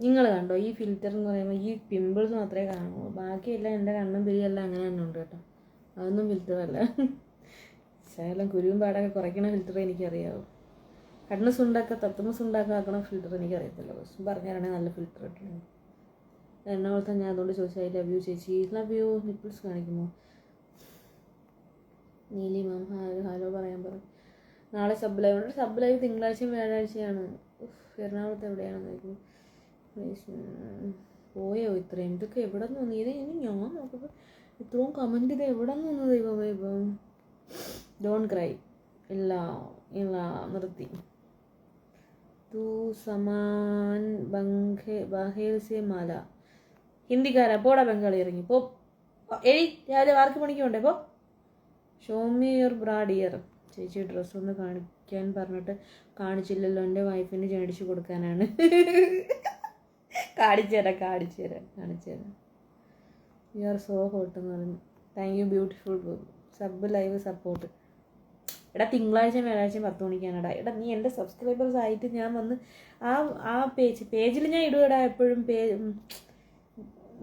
നിങ്ങൾ കണ്ടോ ഈ ഫിൽറ്റർ എന്ന് പറയുമ്പോൾ ഈ പിമ്പിൾസ് മാത്രമേ കാണൂ. ബാക്കിയെല്ലാം എൻ്റെ കണ്ണും പിരിയെല്ലാം അങ്ങനെ തന്നെ ഉണ്ട് കേട്ടോ. അതൊന്നും ഫിൽറ്ററല്ല. ശകലം കുരുവും പാടൊക്കെ കുറയ്ക്കണ ഫിൽറ്റർ എനിക്കറിയാവും. കണ്ണസ് ഉണ്ടാക്കാക്കണ ഫിൽറ്റർ എനിക്കറിയത്തില്ല. പക്ഷെ പറഞ്ഞാലാണെങ്കിൽ നല്ല ഫിൽറ്റർ ഇട്ടുണ്ട്. എറണാകുളത്ത് ഞാൻ അതുകൊണ്ട് ചോദിച്ചാൽ ഐ ലവ് യു ചേച്ചി. Love you. നിപ്പിൾസ് കാണിക്കുമോ? നീലി മാം ഹലോ പറയാൻ പറയും. നാളെ സബ് ലൈവ് തിങ്കളാഴ്ചയും വ്യാഴാഴ്ചയാണ്. എറണാകുളത്ത് എവിടെയാണെന്ന് നോക്കും. പോയോ ഇത്രയും? ഇതൊക്കെ എവിടെ നിന്ന് തോന്നി? ഇത് ഇനി ഞാൻ നോക്കുമ്പോൾ ഇത്രയും കമൻറ്റ് ഇത് എവിടെ നിന്ന് ദൈവമേ ഇപ്പം. Don cry. ഇല്ല ഇല്ല, നിർത്തി. തൂ സമാൻ ബഹേൽ സെ മാല. ഹിന്ദിക്കാരാ, പോടാ ബംഗാളി, ഇറങ്ങി പോ. രാവിലെ വാർക്ക് പണിക്ക് പോണ്ടേ പോ. Show me your bra dear. ചേച്ചി ഡ്രസ്സ് ഒന്ന് കാണിക്കാൻ പറഞ്ഞിട്ട് കാണിച്ചില്ലല്ലോ. എൻ്റെ വൈഫിന് മേടിച്ച് കൊടുക്കാനാണ്. കാണിച്ചു തരാം. യു ആർ സോ ഹോട്ട് എന്ന് പറഞ്ഞു. Thank you beautiful. Sub live support. എടാ തിങ്കളാഴ്ച വ്യാഴാഴ്ച 10 മണിക്കാണെടാ. എടാ നീ എൻ്റെ സബ്സ്ക്രൈബേഴ്സ് ആയിട്ട് ഞാൻ വന്ന് ആ പേജിൽ ഞാൻ ഇടുകടാ എപ്പോഴും.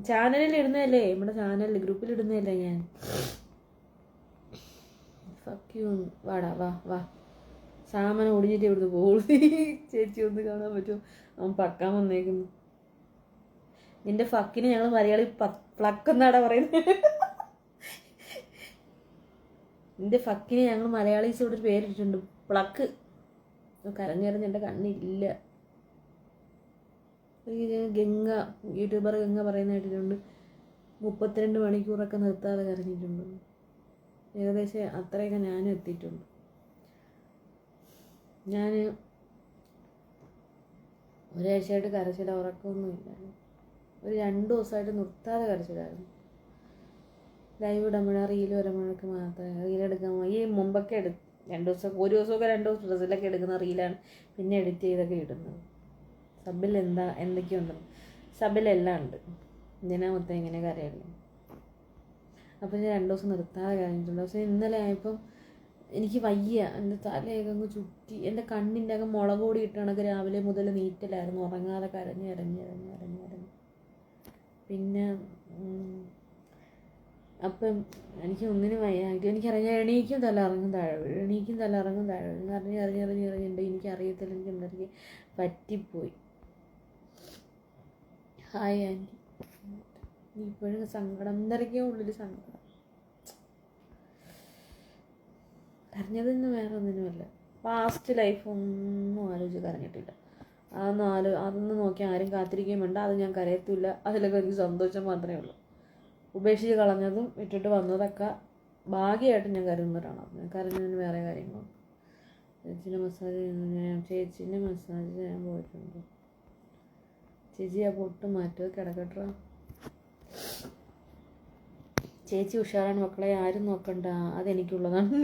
ചാനലിൽ ഇടുന്നതല്ലേ, നമ്മുടെ ചാനലിൽ ഗ്രൂപ്പിൽ ഇടുന്നതല്ലേ ഞാൻ. Fuck U. വാടാ വാ. സാമന ഒടിഞ്ഞിട്ട് ഇവിടുന്ന് പോകുള്ളൂ. ചേച്ചി ഒന്ന് കാണാൻ പറ്റുമോ? അവൻ പക്കാൻ വന്നേക്കുന്നു. നിന്റെ ഫക്കിന് ഞങ്ങൾ മലയാളി ഫ്ലക്ക് എന്നാടാ പറയുന്നത്. നിന്റെ ഫക്കിന് ഞങ്ങൾ മലയാളീസ് ഇവിടെ ഒരു പേരിട്ടിട്ടുണ്ട്, പ്ലക്ക്. കരഞ്ഞിറഞ്ഞ് എൻ്റെ കണ്ണില്ല. ഗംഗ, യൂട്യൂബർ ഗംഗ പറയുന്ന കേട്ടിട്ടുണ്ട് 32 മണിക്കൂറൊക്കെ നിർത്താതെ കരഞ്ഞിട്ടുണ്ട്. ഏകദേശം അത്രയൊക്കെ ഞാനും എത്തിയിട്ടുണ്ട്. ഞാൻ ഒരാഴ്ചയായിട്ട് കരച്ചില്ല, ഉറക്കമൊന്നുമില്ല. ഒരു 2 ദിവസമായിട്ട് നിർത്താതെ കരച്ചിലായിരുന്നു. ലൈവ് ഇടുമ്പോൾ റീൽ വരുമ്പോഴൊക്കെ മാത്രമേ റീലെടുക്കാൻ ഈ മുമ്പൊക്കെ 2 ദിവസം, ഒരു ദിവസമൊക്കെ 2 ദിവസം ഡ്രസ്സിലൊക്കെ എടുക്കുന്ന റീലാണ് പിന്നെ എഡിറ്റ് ചെയ്തൊക്കെ ഇടുന്നത്. സബിൽ എന്തൊക്കെയുണ്ടെന്ന്, സബിലെല്ലാം ഉണ്ട്. ഇതിനെ മൊത്തം ഇങ്ങനെ കരയല്ലേ. അപ്പം ഞാൻ 2 ദിവസം നിർത്താതെ കരഞ്ഞിട്ടുണ്ട്. പക്ഷേ ഇന്നലെ ആയപ്പം എനിക്ക് വയ്യ. എൻ്റെ തലയൊക്കെ അങ്ങ് ചുറ്റി, എൻ്റെ കണ്ണിൻ്റെ അകം മുളക് പൊടി ഇട്ടണക്ക് രാവിലെ മുതൽ നീറ്റലായിരുന്നു. ഉറങ്ങാതെ കരഞ്ഞ്. പിന്നെ അപ്പം എനിക്ക് ഒന്നിനും വയ്യ. എനിക്കറിയാം എണീക്കും തല ഇറങ്ങും താഴെ അറിഞ്ഞിട്ടുണ്ട്. എനിക്കറിയത്തില്ല, എനിക്ക് എന്തൊക്കെ പറ്റിപ്പോയി. Hi aunty. ഇപ്പോഴും സങ്കടം, എന്തൊക്കെയോ ഉള്ളിൽ സങ്കടം. കരഞ്ഞതിന് വേറെ ഒന്നിനുമല്ല, പാസ്റ്റ് ലൈഫ് ഒന്നും ആലോചിച്ച് കരഞ്ഞിട്ടില്ല. അതൊന്നും നോക്കി ആരും കാത്തിരിക്കുകയും വേണ്ട. അത് ഞാൻ കരയത്തില്ല. അതിലൊക്കെ എനിക്ക് സന്തോഷം മാത്രമേ ഉള്ളൂ. ഉപേക്ഷിച്ച് കളഞ്ഞതും ഇട്ടിട്ട് വന്നതൊക്കെ ഭാഗ്യമായിട്ട് ഞാൻ കരുതുന്നവരാണ്. ഞാൻ കരഞ്ഞതിന് വേറെ കാര്യങ്ങളും. ചേച്ചീൻ്റെ മസാജ് ചെയ്യാൻ പോയിട്ടുണ്ട്. ചേച്ചി ആ പൊട്ട് മാറ്റുക, കിടക്കട്ടെ. ചേച്ചി ഉഷാറാണ് മക്കളെ, ആരും നോക്കണ്ട, അതെനിക്കുള്ളതാണ്.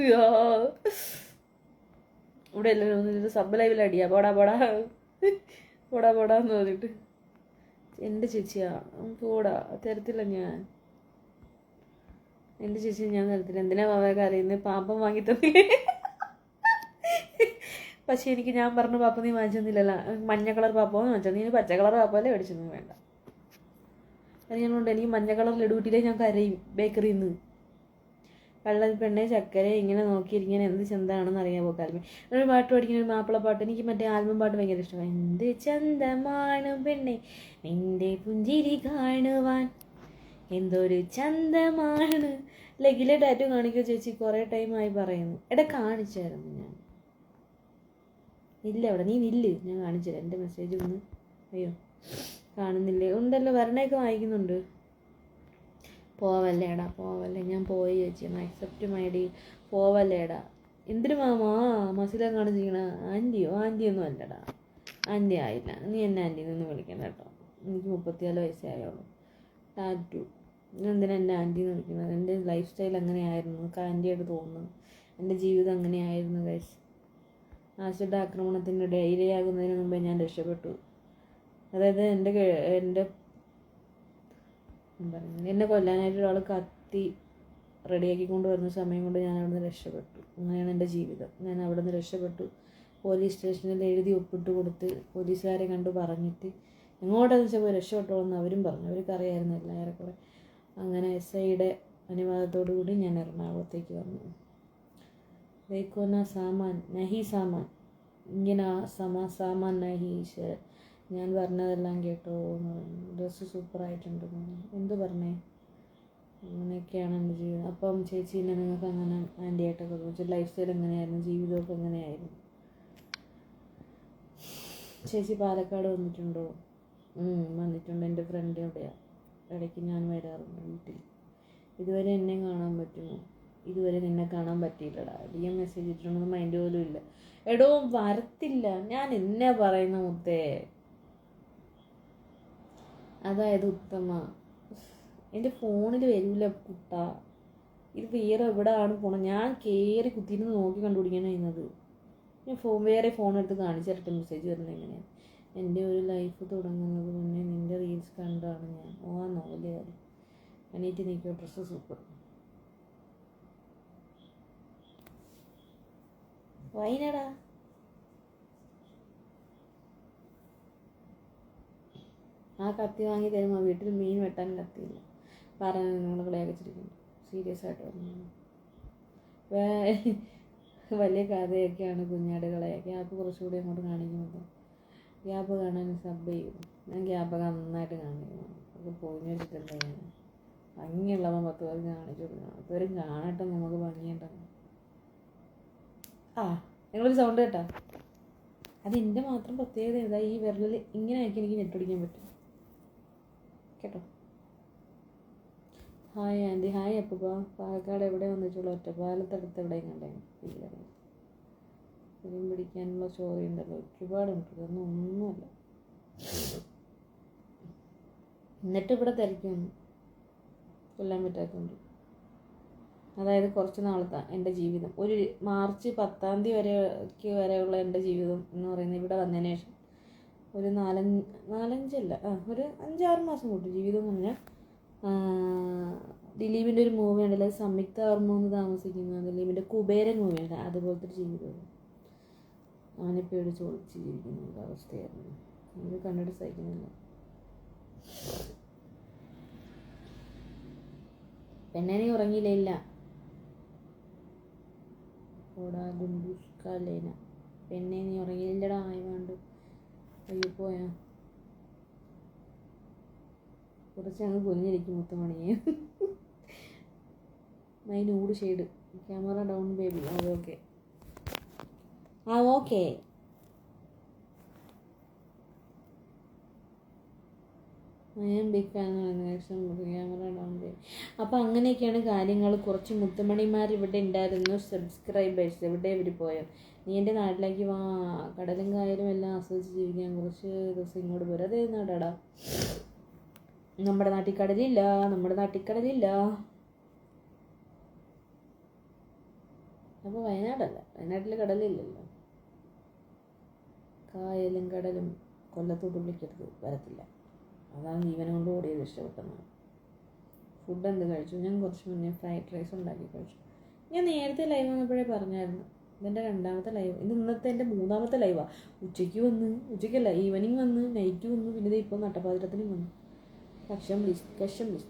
ഇവിടെ എല്ലാവരും ഒന്നും സബ് ലൈവിൽ അടിയാ, പോടാന്ന് പറഞ്ഞിട്ട്. എൻ്റെ ചേച്ചിയാ, പോടാ, തരത്തില്ല ഞാൻ. എൻ്റെ ചേച്ചി ഞാൻ തരത്തില്ല. എന്തിനാ പാവയൊക്കെ അറിയുന്നത്? പാപ്പം വാങ്ങി തന്നെ. പക്ഷേ എനിക്ക് ഞാൻ പറഞ്ഞു, പാപ്പ നീ വാങ്ങിച്ചൊന്നുമില്ലല്ലോ, മഞ്ഞ കളർ പാപ്പമെന്ന് വാങ്ങിച്ചോ, നീ പച്ച കളർ പാപ്പല്ലേ മേടിച്ചൊന്നും വേണ്ട. അത് ഞാനുണ്ട്. എനിക്ക് മഞ്ഞ കളർ ലഡു കിട്ടിയില്ലേ ഞാൻ കരയും. ബേക്കറിയിൽ നിന്ന് കള്ളൽ പെണ്ണെ ചക്കര ഇങ്ങനെ നോക്കിയിരിക്കാൻ എന്ത് ചന്താണെന്ന് അറിയാൻ പോക്കാൽമേ. ഒരു പാട്ട് പഠിക്കുന്ന ഒരു മാപ്പിളപ്പാട്ട്. എനിക്ക് മറ്റേ ആൽബം പാട്ട് ഭയങ്കര ഇഷ്ടമാണ്. എന്ത് ചന്തമാണ് പെണ്ണെ നിന്റെ പുഞ്ചിരി കാണുവാൻ, എന്തൊരു ചന്തമാണ്. ലെഗിലെ ടാറ്റു കാണിക്കോ ചേച്ചി? കുറേ ടൈമായി പറയുന്നു. എടാ കാണിച്ചായിരുന്നു ഞാൻ. ഇല്ല അവിടെ, നീ നില്ല്, ഞാൻ കാണിച്ചുതരാം. എൻ്റെ മെസ്സേജ് ഒന്ന്. അയ്യോ കാണുന്നില്ലേ? ഉണ്ടല്ലോ, വരണയൊക്കെ വായിക്കുന്നുണ്ട്. പോവല്ലേടാ, പോവല്ലേ. ഞാൻ പോയി ചേച്ചി, അക്സെപ്റ്റ് മൈ ഡി. പോവല്ലേടാ. എന്തിനു മാമാ മസിലം കാണിച്ചിരിക്കണ? ആൻറ്റിയൊന്നും അല്ലടാ, ആൻറ്റി ആയില്ല. നീ എന്നെ ആൻറ്റി നിന്ന് വിളിക്കണം കേട്ടോ. എനിക്ക് 34 വയസ്സേ ആയുള്ളൂ. ടാറ്റു എന്തിനാ എന്നെ ആൻറ്റി എന്ന് വിളിക്കുന്നത്? എൻ്റെ ലൈഫ് സ്റ്റൈൽ അങ്ങനെയായിരുന്നു, നമുക്ക് ആൻറ്റിയായിട്ട് തോന്നുന്നു. എൻ്റെ ജീവിതം അങ്ങനെയായിരുന്നു ഗൈസ്. ആസിഡ് ആക്രമണത്തിൻ്റെ ഇരയാകുന്നതിന് മുമ്പേ ഞാൻ രക്ഷപ്പെട്ടു. അതായത് എന്നെ കൊല്ലാനായിട്ട് ഒരാൾ കത്തി റെഡിയാക്കി കൊണ്ടുവരുന്ന സമയം കൊണ്ട് ഞാൻ അവിടെ നിന്ന് രക്ഷപ്പെട്ടു. അങ്ങനെയാണ് എൻ്റെ ജീവിതം. ഞാൻ അവിടെ നിന്ന് രക്ഷപ്പെട്ടു. പോലീസ് സ്റ്റേഷനിൽ എഴുതി ഒപ്പിട്ട് കൊടുത്ത് പോലീസുകാരെ കണ്ടു പറഞ്ഞിട്ട് എങ്ങോട്ടാന്ന് വെച്ചാൽ പോയി രക്ഷപ്പെട്ടോളെന്ന് അവരും പറഞ്ഞു. അവർക്ക് അറിയാമായിരുന്നില്ല ഏറെക്കുറെ. അങ്ങനെ SIയുടെ അനുവാദത്തോടു കൂടി ഞാൻ എറണാകുളത്തേക്ക് വന്നു. ദേക്കോന സാമാൻ നഹി സാമാൻ, ഇങ്ങനെ സാമാൻ നഹി. ഞാൻ പറഞ്ഞതെല്ലാം കേട്ടോ എന്ന് പറഞ്ഞു. ഡ്രസ്സ് സൂപ്പറായിട്ടുണ്ട്. എന്തു പറഞ്ഞേ? അങ്ങനെയൊക്കെയാണ് എൻ്റെ ജീവിതം. അപ്പം ചേച്ചീനെ നിങ്ങൾക്ക് അങ്ങനെ ആൻറ്റിയായിട്ടൊക്കെ തോന്നിച്ചു? ലൈഫ് സ്റ്റൈൽ എങ്ങനെയായിരുന്നു? ജീവിതമൊക്കെ എങ്ങനെയായിരുന്നു? ചേച്ചി പാലക്കാട് വന്നിട്ടുണ്ടോ? വന്നിട്ടുണ്ട്. എൻ്റെ ഫ്രണ്ട് എവിടെയാണ്, ഇടയ്ക്ക് ഞാൻ വരാറുണ്ട് വീട്ടിൽ. ഇതുവരെ എന്നെ കാണാൻ പറ്റുമോ? ഇതുവരെ നിന്നെ കാണാൻ പറ്റിയില്ലടാ, DM മെസ്സേജ് ഇട്ടിട്ടൊന്നും മൈൻഡ് പോലും ഇല്ല. എടോ വരത്തില്ല, ഞാൻ എന്നാ പറയുന്ന മുത്തേ. അതായത് ഉത്തമ, എൻ്റെ ഫോണിൽ വരില്ല കുട്ടാ, ഇത് വേറെ എവിടെയാണ് പോണം, ഞാൻ കയറി കുത്തിയിരുന്ന് നോക്കി കണ്ടുപിടിക്കാനാണ് ചെയ്യുന്നത്. ഞാൻ വേറെ ഫോൺ എടുത്ത് കാണിച്ചു തരട്ടെ മെസ്സേജ് വരുന്നത് എങ്ങനെയാണ്. എൻ്റെ ഒരു ലൈഫ് തുടങ്ങുന്നത് മുന്നേ നിൻ്റെ റീൽസ് കണ്ടാണ് ഞാൻ. നോവല് കാര്യം എണീറ്റ് നിൽക്കുക, ഡ്രസ്സ് സൂപ്പർ. വൈനടാ ആ കത്തി വാങ്ങി തരുമ്പോൾ വീട്ടിൽ മീൻ വെട്ടാൻ കത്തിയില്ല പറഞ്ഞ നിങ്ങൾ കളയാക്കിച്ചിരിക്കുന്നു. സീരിയസ് ആയിട്ട് പറഞ്ഞു. വലിയ കഥയൊക്കെയാണ് കുഞ്ഞാടുകളെ. ഗ്യാപ്പ് കുറച്ചുകൂടി അങ്ങോട്ട് കാണിക്കുന്നത്. ഗ്യാപ്പ് കാണാൻ സബ് ചെയ്യും. ഞാൻ ഗ്യാപ്പൊക്കെ നന്നായിട്ട് കാണിക്കുന്നു. അത് പോയി വെച്ചിട്ടുണ്ട്. ഞാൻ ഭംഗിയുള്ളവൻ 10 പേർക്ക് കാണിച്ചു കൊടുക്കണം. 10 പേരും കാണട്ടെ, നമുക്ക് ഭംഗിയുണ്ടാകും. നിങ്ങളൊരു സൗണ്ട് കേട്ടാ, അത് എൻ്റെ മാത്രം പ്രത്യേകത. ഏതാ ഈ വിരലിൽ ഇങ്ങനെ ആക്കി എനിക്ക് നെറ്റടിക്കാൻ പറ്റും കേട്ടോ. Hi aunty. ഹായ് അപ്പൂപ്പ. പാലക്കാട് എവിടെ വന്നിട്ടുള്ള? ഒറ്റപ്പാലത്തടുത്ത് എവിടെയും കണ്ടേ ഇല്ല. ഫിലിം പിടിക്കാനുള്ള സ്റ്റോറി ഉണ്ടല്ലോ, ഒരുപാടുണ്ട്. ഇതൊന്നും ഒന്നുമല്ല. എന്നിട്ട് ഇവിടെ തിരക്കൊന്നും കൊല്ലാൻ പറ്റാത്തതുകൊണ്ട്. അതായത് കുറച്ച് നാളത്തെ എൻ്റെ ജീവിതം, ഒരു മാർച്ച് 10 വരെയുള്ള എൻ്റെ ജീവിതം എന്ന് പറയുന്നത് ഇവിടെ വന്നതിന് ശേഷം ഒരു 5-6 മാസം കൂട്ടും ജീവിതം എന്ന് പറഞ്ഞാൽ. ദിലീപിൻ്റെ ഒരു മൂവി ഉണ്ടല്ലോ, സംയുക്ത വർമ്മ താമസിക്കുന്ന ദിലീപിൻ്റെ കുബേരൻ മൂവിയുണ്ട്, അതുപോലത്തെ ഒരു ജീവിതമാണ്. അവനെ പേടിച്ച് ഒളിച്ച് ജീവിക്കുന്ന ഒരു അവസ്ഥയായിരുന്നു. അത് കണ്ടിട്ട് സഹിക്കുന്നില്ല. പെണ്ണെ നീ ഉറങ്ങിയില്ല? ഇല്ല. ഓടാ ഗുണ്ടൂസ്കാലേന. പെണ്ണെ നീ ഉറങ്ങിയില്ലടാ. ആയവാണ്ട് അയ്യോ പോയാ കുറച്ച് അങ്ങ് പൊലിഞ്ഞിരിക്കും മുത്തമണിയെ. My nude shade. Camera down baby. Okay okay. Big fan camera down baby. അപ്പോൾ അങ്ങനെയൊക്കെയാണ് കാര്യങ്ങൾ. കുറച്ച് മുത്തുമണിമാർ ഇവിടെ ഉണ്ടായിരുന്നു, സബ്സ്ക്രൈബേഴ്സ്. എവിടെ ഇവർ പോയോ? നീ എൻ്റെ നാട്ടിലേക്ക് വാ, കടലും കായലും എല്ലാം ആസ്വദിച്ച് ജീവിക്കാൻ കുറച്ച് ദിവസം ഇങ്ങോട്ട് പോരാ. അതേ നാടാടാ, നമ്മുടെ നാട്ടിൽ കടലില്ല. അപ്പോൾ വയനാടല്ല, വയനാട്ടിൽ കടലില്ലല്ലോ. കായലും കടലും കൊല്ലത്തോട്ട് വിളിക്കരുത്, വരത്തില്ല. അതാണ് ജീവനം കൊണ്ട് ഓടിയത്, ഇഷ്ടപ്പെട്ടെന്നാണ്. ഫുഡ് എന്ത് കഴിച്ചു? ഞാൻ കുറച്ച് മുന്നേ ഫ്രൈഡ് റൈസ് ഉണ്ടാക്കി കഴിച്ചു. ഞാൻ നേരത്തെ ലൈവ് വന്നപ്പോഴേ പറഞ്ഞായിരുന്നു, ഇതെൻ്റെ 2ാമത്തെ ലൈവ്. ഇന്നത്തെ എൻ്റെ 3ാമത്തെ ലൈവാണ്. ഉച്ചയ്ക്കല്ല, ഈവനിങ് വന്ന്, നൈറ്റ് വന്നു, പിന്നെ ഇപ്പോൾ നട്ടപ്പാതിരത്തിനും വന്നു. കഷം പ്ലീസ്.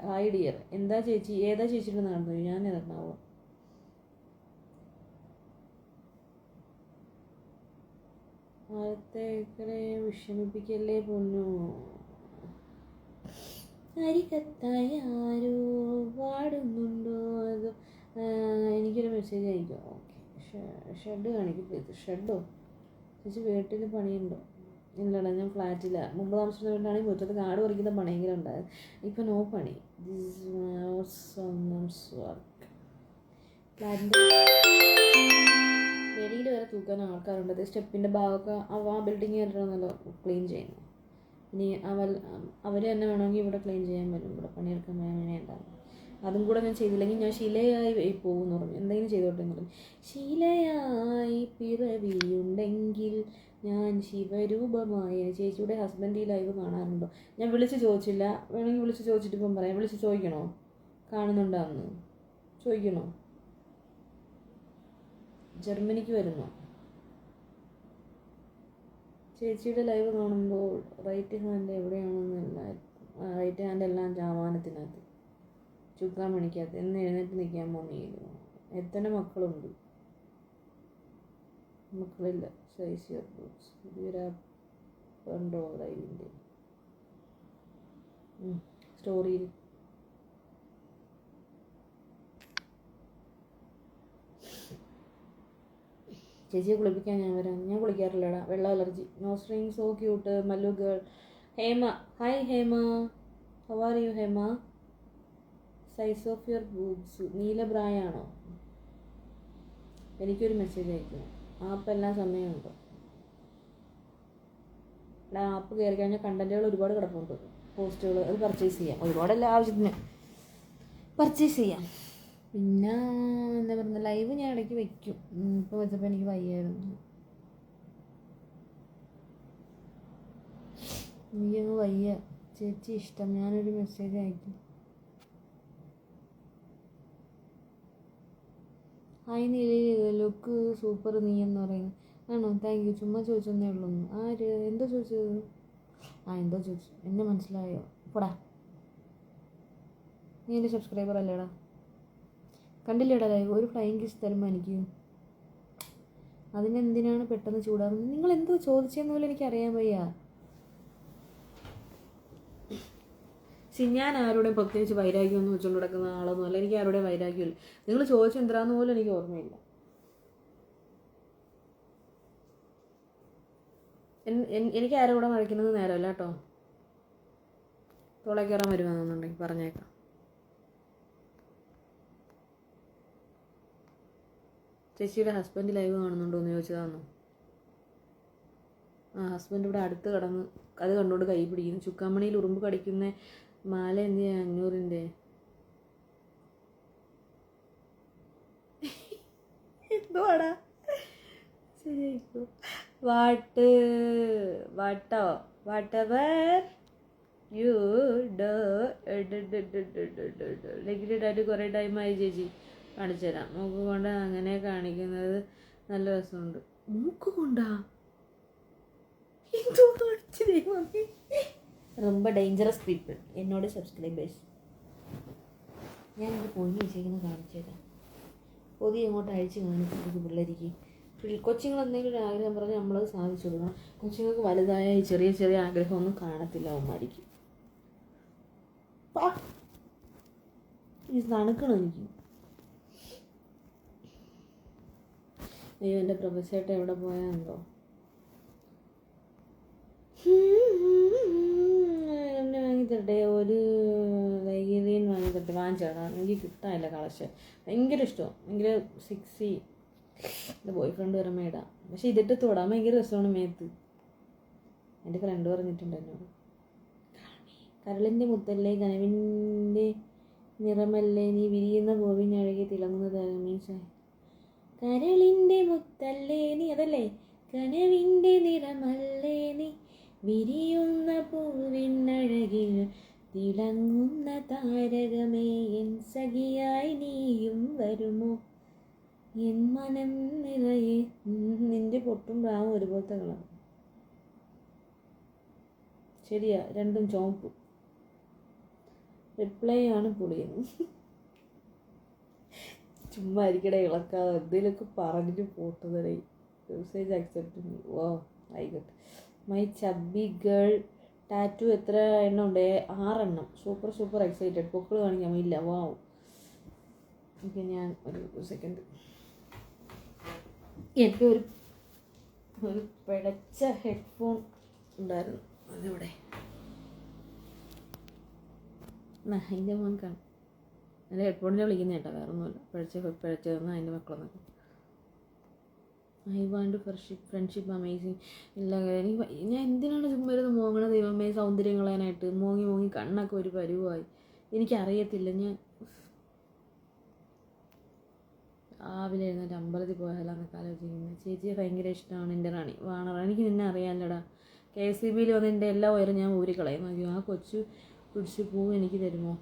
Hi dear. എന്താ ചേച്ചി? ഏതാ ചേച്ചിയുടെ നടന്നു? ഞാൻ എറണാകുളം. ആഴത്തേക്കരെ വിഷമിപ്പിക്കല്ലേ പൊന്നു. അരികത്തായ ആരോ പാടുന്നുണ്ടോ? അത് എനിക്കൊരു മെസ്സേജ് അയക്കും. ഓക്കെ. ഷെഡ് കാണിക്കും പ്ലീസ്. ഷെഡോ? ചേച്ചി വീട്ടിൽ പണിയുണ്ടോ? ഇല്ലടാ, ഞാൻ ഫ്ലാറ്റില്ല. മുമ്പ് താമസിക്കുന്ന വീട്ടിലാണെങ്കിൽ മുറ്റത്ത് കാട് പറിക്കുന്ന പണിയെങ്കിലും ഉണ്ടായത്. ഇപ്പം നോ പണി. ഫ്ലാറ്റിൻ്റെ വെളിയിൽ വരെ തൂക്കാൻ ആൾക്കാരുണ്ട്. സ്റ്റെപ്പിൻ്റെ ഭാഗമൊക്കെ ആ ബിൽഡിങ് കയറിയിട്ടാണല്ലോ ക്ലീൻ ചെയ്യുന്നത്. ഇനി അവർ തന്നെ വേണമെങ്കിൽ ഇവിടെ ക്ലീൻ ചെയ്യാൻ വരും. ഇവിടെ പണിയെടുക്കാൻ അങ്ങനെ ഉണ്ടാകും. അതും കൂടെ ഞാൻ ചെയ്തില്ലെങ്കിൽ ഞാൻ ശിലയായി പോകുമെന്ന് പറഞ്ഞു. എന്തെങ്കിലും ചെയ്തോട്ടെ എന്ന് പറഞ്ഞു. ശിലയായി പിറവിയുണ്ടെങ്കിൽ ഞാൻ ശിവരൂപമായ. ചേച്ചിയുടെ ഹസ്ബൻഡ് ഈ ലൈവ് കാണാറുണ്ടോ? ഞാൻ വിളിച്ച് ചോദിച്ചില്ല. വേണമെങ്കിൽ വിളിച്ച് ചോദിച്ചിട്ട് ഇപ്പം പറയാം. വിളിച്ച് ചോദിക്കണോ കാണുന്നുണ്ടാന്ന്? ചോദിക്കണോ? ജർമ്മനിക്ക് വരുന്നു. ചേച്ചിയുടെ ലൈവ് കാണുമ്പോൾ റൈറ്റ് ഹാൻഡ് എവിടെയാണെന്നല്ല, റൈറ്റ് ഹാൻഡ് എല്ലാം ജാമാനത്തിനകത്ത്, ചുക്കാൻ മണിക്കകത്ത്. എന്ന് എഴുന്നേറ്റ് നിൽക്കാൻ പോകുന്നു. എത്ര മക്കളുണ്ട്? മക്കളില്ല. Size your boots. പുതിയൊരാപ്പുണ്ടോ ലൈവിൻ്റെ സ്റ്റോറിയിൽ? ചേച്ചിയെ കുളിപ്പിക്കാൻ ഞാൻ വരാം. ഞാൻ കുളിക്കാറില്ലടാ, വെള്ളം allergy. No string. So cute. Mallu girl. Hema. Hi Hema. How are you Hema? Size of your boobs നീലബ്രായാണോ? എനിക്കൊരു മെസ്സേജ് അയക്കണം. ആപ്പ് എല്ലാ സമയമുണ്ടോ? ആപ്പ് കയറി കഴിഞ്ഞാൽ കണ്ടൻറ്റുകൾ ഒരുപാട് കിടപ്പുണ്ട്, പോസ്റ്റുകൾ, അത് പർച്ചേസ് ചെയ്യാം. ഒരുപാടല്ല, ആവശ്യത്തിന് പർച്ചേസ് ചെയ്യാം. പിന്നെ എന്താ പറയുക, ലൈവ് ഞാൻ ഇടയ്ക്ക് വയ്ക്കും. ഇപ്പോൾ വെച്ചപ്പോൾ എനിക്ക് വയ്യായിരുന്നു, എനിക്കങ്ങ് വയ്യ. ചേച്ചി ഇഷ്ടം, ഞാനൊരു മെസ്സേജ് അയക്കും. ഹായ് നീലി, ലുക്ക് സൂപ്പർ നീ എന്ന് പറയുന്നത്. ആണോ? Thank U. ചുമ്മാ ചോദിച്ചെന്നേ ഉള്ളൂ. ആര് എന്തോ ചോദിച്ചത്? എന്തോ ചോദിച്ചു, എന്നെ മനസ്സിലായോ? പോടാ, നീ എൻ്റെ സബ്സ്ക്രൈബർ അല്ലേടാ? കണ്ടില്ലേടാ ലൈവ്? ഒരു ഫ്ലൈയിങ് കിസ് തരുമ്പോൾ എനിക്ക് അതിനെന്തിനാണ് പെട്ടെന്ന് ചൂടാകുന്നത്? നിങ്ങൾ എന്തോ ചോദിച്ചെന്ന് പോലും എനിക്കറിയാൻ വയ്യ. ഞാൻ ആരുടെയും പ്രത്യേകിച്ച് വൈരാഗ്യമൊന്നും വെച്ചുകൊണ്ട് കിടക്കുന്ന ആളൊന്നുമല്ല. എനിക്ക് ആരുടെയും വൈരാഗ്യമില്ല. നിങ്ങൾ ചോദിച്ച എന്തിനാന്ന് പോലും എനിക്ക് ഓർമ്മയില്ല. എനിക്ക് ആരും കൂടെ മഴയ്ക്കുന്നത് നേരമല്ല കേട്ടോ. തോളെ കയറാൻ വരുവാണെന്നുണ്ടെങ്കിൽ പറഞ്ഞേക്കാം. ചേച്ചിയുടെ ഹസ്ബൻഡ് ലൈവ് കാണുന്നുണ്ടോ എന്ന് ചോദിച്ചതാണോ? ഹസ്ബൻഡ് ഇവിടെ അടുത്ത് കിടന്ന് അത് കണ്ടുകൊണ്ട് കൈ പിടിക്കുന്നു. ചുക്കാമണിയിൽ ഉറുമ്പ് കടിക്കുന്ന മാല എന്തിനാ 500-ൻ്റെ? എന്തുവാടാ? ശരിയായിക്കോ. വാട്ടെവർ യു ഡോ നെഗറ്റീവായിട്ട് കുറേ ടൈമായി ചേച്ചി. കാണിച്ചു തരാം. മൂക്ക് കൊണ്ട് അങ്ങനെ കാണിക്കുന്നത് നല്ല രസമുണ്ട്. മൂക്ക് കൊണ്ടാ എന്തോ കാണിച്ചു തരുമോ? ரொம்ப ഡേഞ്ചറസ് പീപ്പിൾ എന്നോട് സബ്സ്ക്രൈബേഴ്സ്. ഞാൻ ഇത് പൊങ്ങി വെച്ചേക്കുന്നത് കാണിച്ചു തരാം. പൊതി അങ്ങോട്ട് അഴിച്ച് കാണിച്ചിട്ട് പിള്ളേർക്ക് കൊച്ചുങ്ങൾ എന്തെങ്കിലും ഒരു ആഗ്രഹം പറഞ്ഞാൽ നമ്മളത് സാധിച്ചു കൊടുക്കണം. കൊച്ചുങ്ങൾക്ക് വലുതായ ഈ ചെറിയ ചെറിയ ആഗ്രഹമൊന്നും കാണത്തില്ല അവന്മാർക്ക്. ഇത് തണുക്കണം എനിക്ക്. അയ്യോ, എൻ്റെ പ്രൊഫസേട്ട എവിടെ പോയാന്തോ. എന്നെ വാങ്ങിത്തരട്ടെ, ഒരു വൈകിരീൻ വാങ്ങിത്തരട്ടെ. വാങ്ങിച്ചേടാ, എനിക്ക് കിട്ടാനില്ല കളക്ഷൻ. ഭയങ്കര ഇഷ്ടമാണ്, ഭയങ്കര സിക്സി. എൻ്റെ ബോയ് ഫ്രണ്ട് വരെ മേടാം, പക്ഷെ ഇതിട്ട് തൊടാൻ ഭയങ്കര രസമാണ് മേത്ത്. എൻ്റെ ഫ്രണ്ട് പറഞ്ഞിട്ടുണ്ട് എന്നോട്, കരളിൻ്റെ മുത്തല്ലേ കനവിൻ്റെ നിറമല്ലേ നീ വിരിയുന്ന പൂവിനഴകി തിളങ്ങുന്നത്. മീൻസ് കരളിൻ്റെ മുത്തല്ലേ നീ, അതല്ലേ? കനവിൻ്റെ നിറമല്ലേ നീ വിരിയുന്ന പൂവിനഴകിൽ തിളങ്ങുന്ന താരകമേ, എൻ സഖിയായി നീയും വരുമോ, എൻ മനം നിറയെ. നിന്റെ പൊട്ടും പ്രാവും ഒരുപോലത്തെ കളർ. ശരിയാ, രണ്ടും ചോപ്പ്. റിപ്ലൈ ആണ് പൊളിയുന്നു. ചുമ്മാ ഇരിക്കടെ, ഇളക്കാതെ എന്തെങ്കിലുമൊക്കെ പറഞ്ഞിട്ട് പോട്ടതടേ. Message accept. ഓ ആയിക്കോട്ടെ. മൈ ചബ്ബി ഗേൾ ടാറ്റു എത്ര എണ്ണം ഉണ്ട്? 6 എണ്ണം. Super excited. പൊക്കിൾ കാണിക്കാൻ ഇല്ല. വാവ്. ഓക്കെ, ഞാൻ ഒരു സെക്കൻഡ്. എനിക്ക് ഒരു പിഴച്ച ഹെഡ്ഫോൺ ഉണ്ടായിരുന്നു, അതിവിടെ. അതിൻ്റെ മോൻ കാണും. എൻ്റെ ഹെഡ്ഫോണിനെ വിളിക്കുന്ന കേട്ടോ, വേറെ ഒന്നുമില്ല. പിഴച്ചതെന്ന് അതിൻ്റെ മക്കളെന്നൊക്കെ. I want friendship amazing. ഇല്ല, എനിക്ക് ഞാൻ എന്തിനാണ് ചുമ്മാ ഇരുന്ന് മോങ്ങണ ദൈവമേ, സൗന്ദര്യം കളയാനായിട്ട്. മോങ്ങി കണ്ണൊക്കെ ഒരു പരുവായി. എനിക്കറിയത്തില്ല. ഞാൻ രാവിലെ എഴുന്നേറ്റ് അമ്പലത്തിൽ പോയാലെന്നൊക്കെ ആലോചിക്കുന്നത്. ചേച്ചിയെ ഭയങ്കര ഇഷ്ടമാണ് എൻ്റെ റാണി. വാണറ, എനിക്ക് നിന്നെ അറിയാമല്ലടാ. KCBയിൽ വന്ന് എൻ്റെ എല്ലാ ഉയരം ഞാൻ ഊരിക്കളയും. നോക്കിയോ, ആ കൊച്ചു പിടിച്ച് പൂ എനിക്ക് തരുമോ?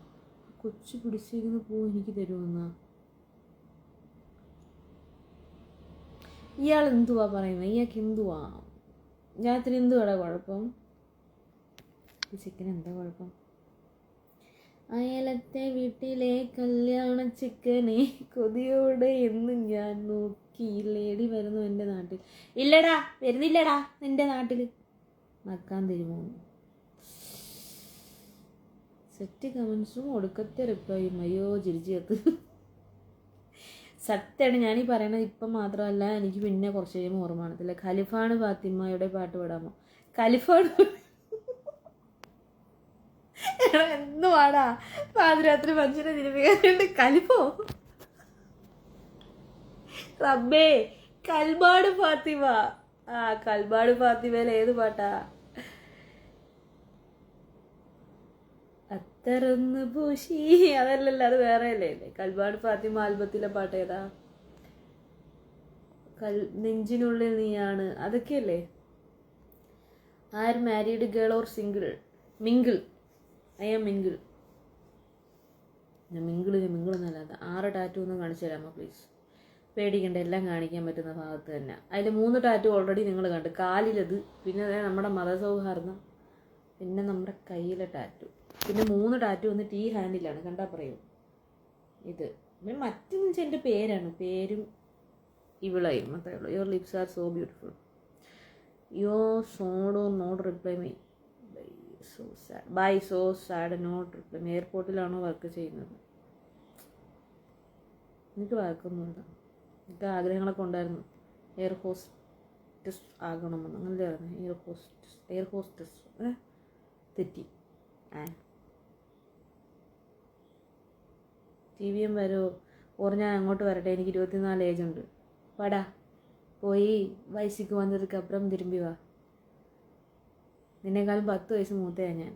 കൊച്ചു പിടിച്ചിരിക്കുന്ന പൂ എനിക്ക് തരുമെന്നാ? ഇയാൾ എന്തുവാ പറയുന്നത്? ഇയാൾക്ക് എന്തുവാ? ഞാൻ ഇത്തിരി എന്തുവാടാ കുഴപ്പം? ഈ ചിക്കൻ എന്താ കുഴപ്പം? അയലത്തെ വീട്ടിലെ കല്യാണ ചിക്കനെ കൊതിയോടെ എന്നും ഞാൻ നോക്കി. ലേഡി വരുന്നു എൻ്റെ നാട്ടിൽ. ഇല്ലടാ, വരുന്നില്ലടാ നിൻ്റെ നാട്ടിൽ. നക്കാൻ തരുമോ? സെറ്റ് കമൻസും ഒടുക്കത്തെ റിപ്ലൈയും. അയ്യോ ചിരിച്ചേർത്ത്. സത്യമാണ് ഞാനീ പറയണത്. ഇപ്പം മാത്രമല്ല, എനിക്ക് പിന്നെ കുറച്ച് കഴിയുമ്പോൾ ഓർമ്മ കാണത്തില്ല. ഖലിഫാണ് ഫാത്തിമയുടെ പാട്ട് പാടാമോ? ഖലിഫാണ് എന്ന് പാടാ പാതിരാത്രി മനുഷ്യനെ തിരുമ്പിക്കാനുണ്ട് കലിപ്പോ റബ്ബേ. കൽബാട് ഫാത്തിമ. ആ കൽബാട് ഫാത്തിമയിൽ ഏത് പാട്ടാ? അത്തറൊന്ന് പൂശി അതല്ലല്ലോ, അത് വേറെ അല്ലേ? കൽബാട് ഫാത്തിമ ആൽബത്തിലെ പാട്ട് ഏതാ? നെഞ്ചിനുള്ളിൽ നീയാണ്, അതൊക്കെയല്ലേ? Are married girl or single? Mingle. I am mingle. മിങ്കിളൊന്നല്ലാതെ 6 ടാറ്റു ഒന്നും കാണിച്ചു തരാമോ പ്ലീസ്? പേടിക്കണ്ട, എല്ലാം കാണിക്കാൻ പറ്റുന്ന ഭാഗത്ത് തന്നെ. അതിൽ 3 ടാറ്റു ഓൾറെഡി നിങ്ങൾ കണ്ടു. കാലിലത്, പിന്നെ നമ്മുടെ മതസൗഹാർദ്ദം, പിന്നെ നമ്മുടെ കയ്യിലെ ടാറ്റു, പിന്നെ 3 ടാറ്റു വന്നിട്ട് ഈ ഹാൻഡിലാണ്. കണ്ടാൽ പറയൂ ഇത്. പിന്നെ മറ്റെന്ന് വെച്ചാൽ എൻ്റെ പേരാണ്, പേരും ഇവളായും അത്രേ ഉള്ളൂ. Your lips are so beautiful. You sad or not reply me bye so sad not reply me. എയർപോർട്ടിലാണോ വർക്ക് ചെയ്യുന്നത്? എനിക്ക് വർക്കൊന്നുമില്ല. എനിക്ക് ആഗ്രഹങ്ങളൊക്കെ ഉണ്ടായിരുന്നു. എയർ ഹോസ്റ്റസ് ആകണമെന്ന്, അങ്ങനെ പറഞ്ഞു. എയർ ഹോസ്റ്റസ് തെറ്റി. TVM വരുമോ? ഓർ ഞാൻ അങ്ങോട്ട് വരട്ടെ, എനിക്ക് 24 ഏജ് ഉണ്ട്. പടാ പോയി വയസ്സിക്ക് വന്നതൊക്കെ അപ്പുറം തിരുമ്പി വാ. നിന്നേക്കാളും 10 വയസ്സ് മൂത്തയാണ് ഞാൻ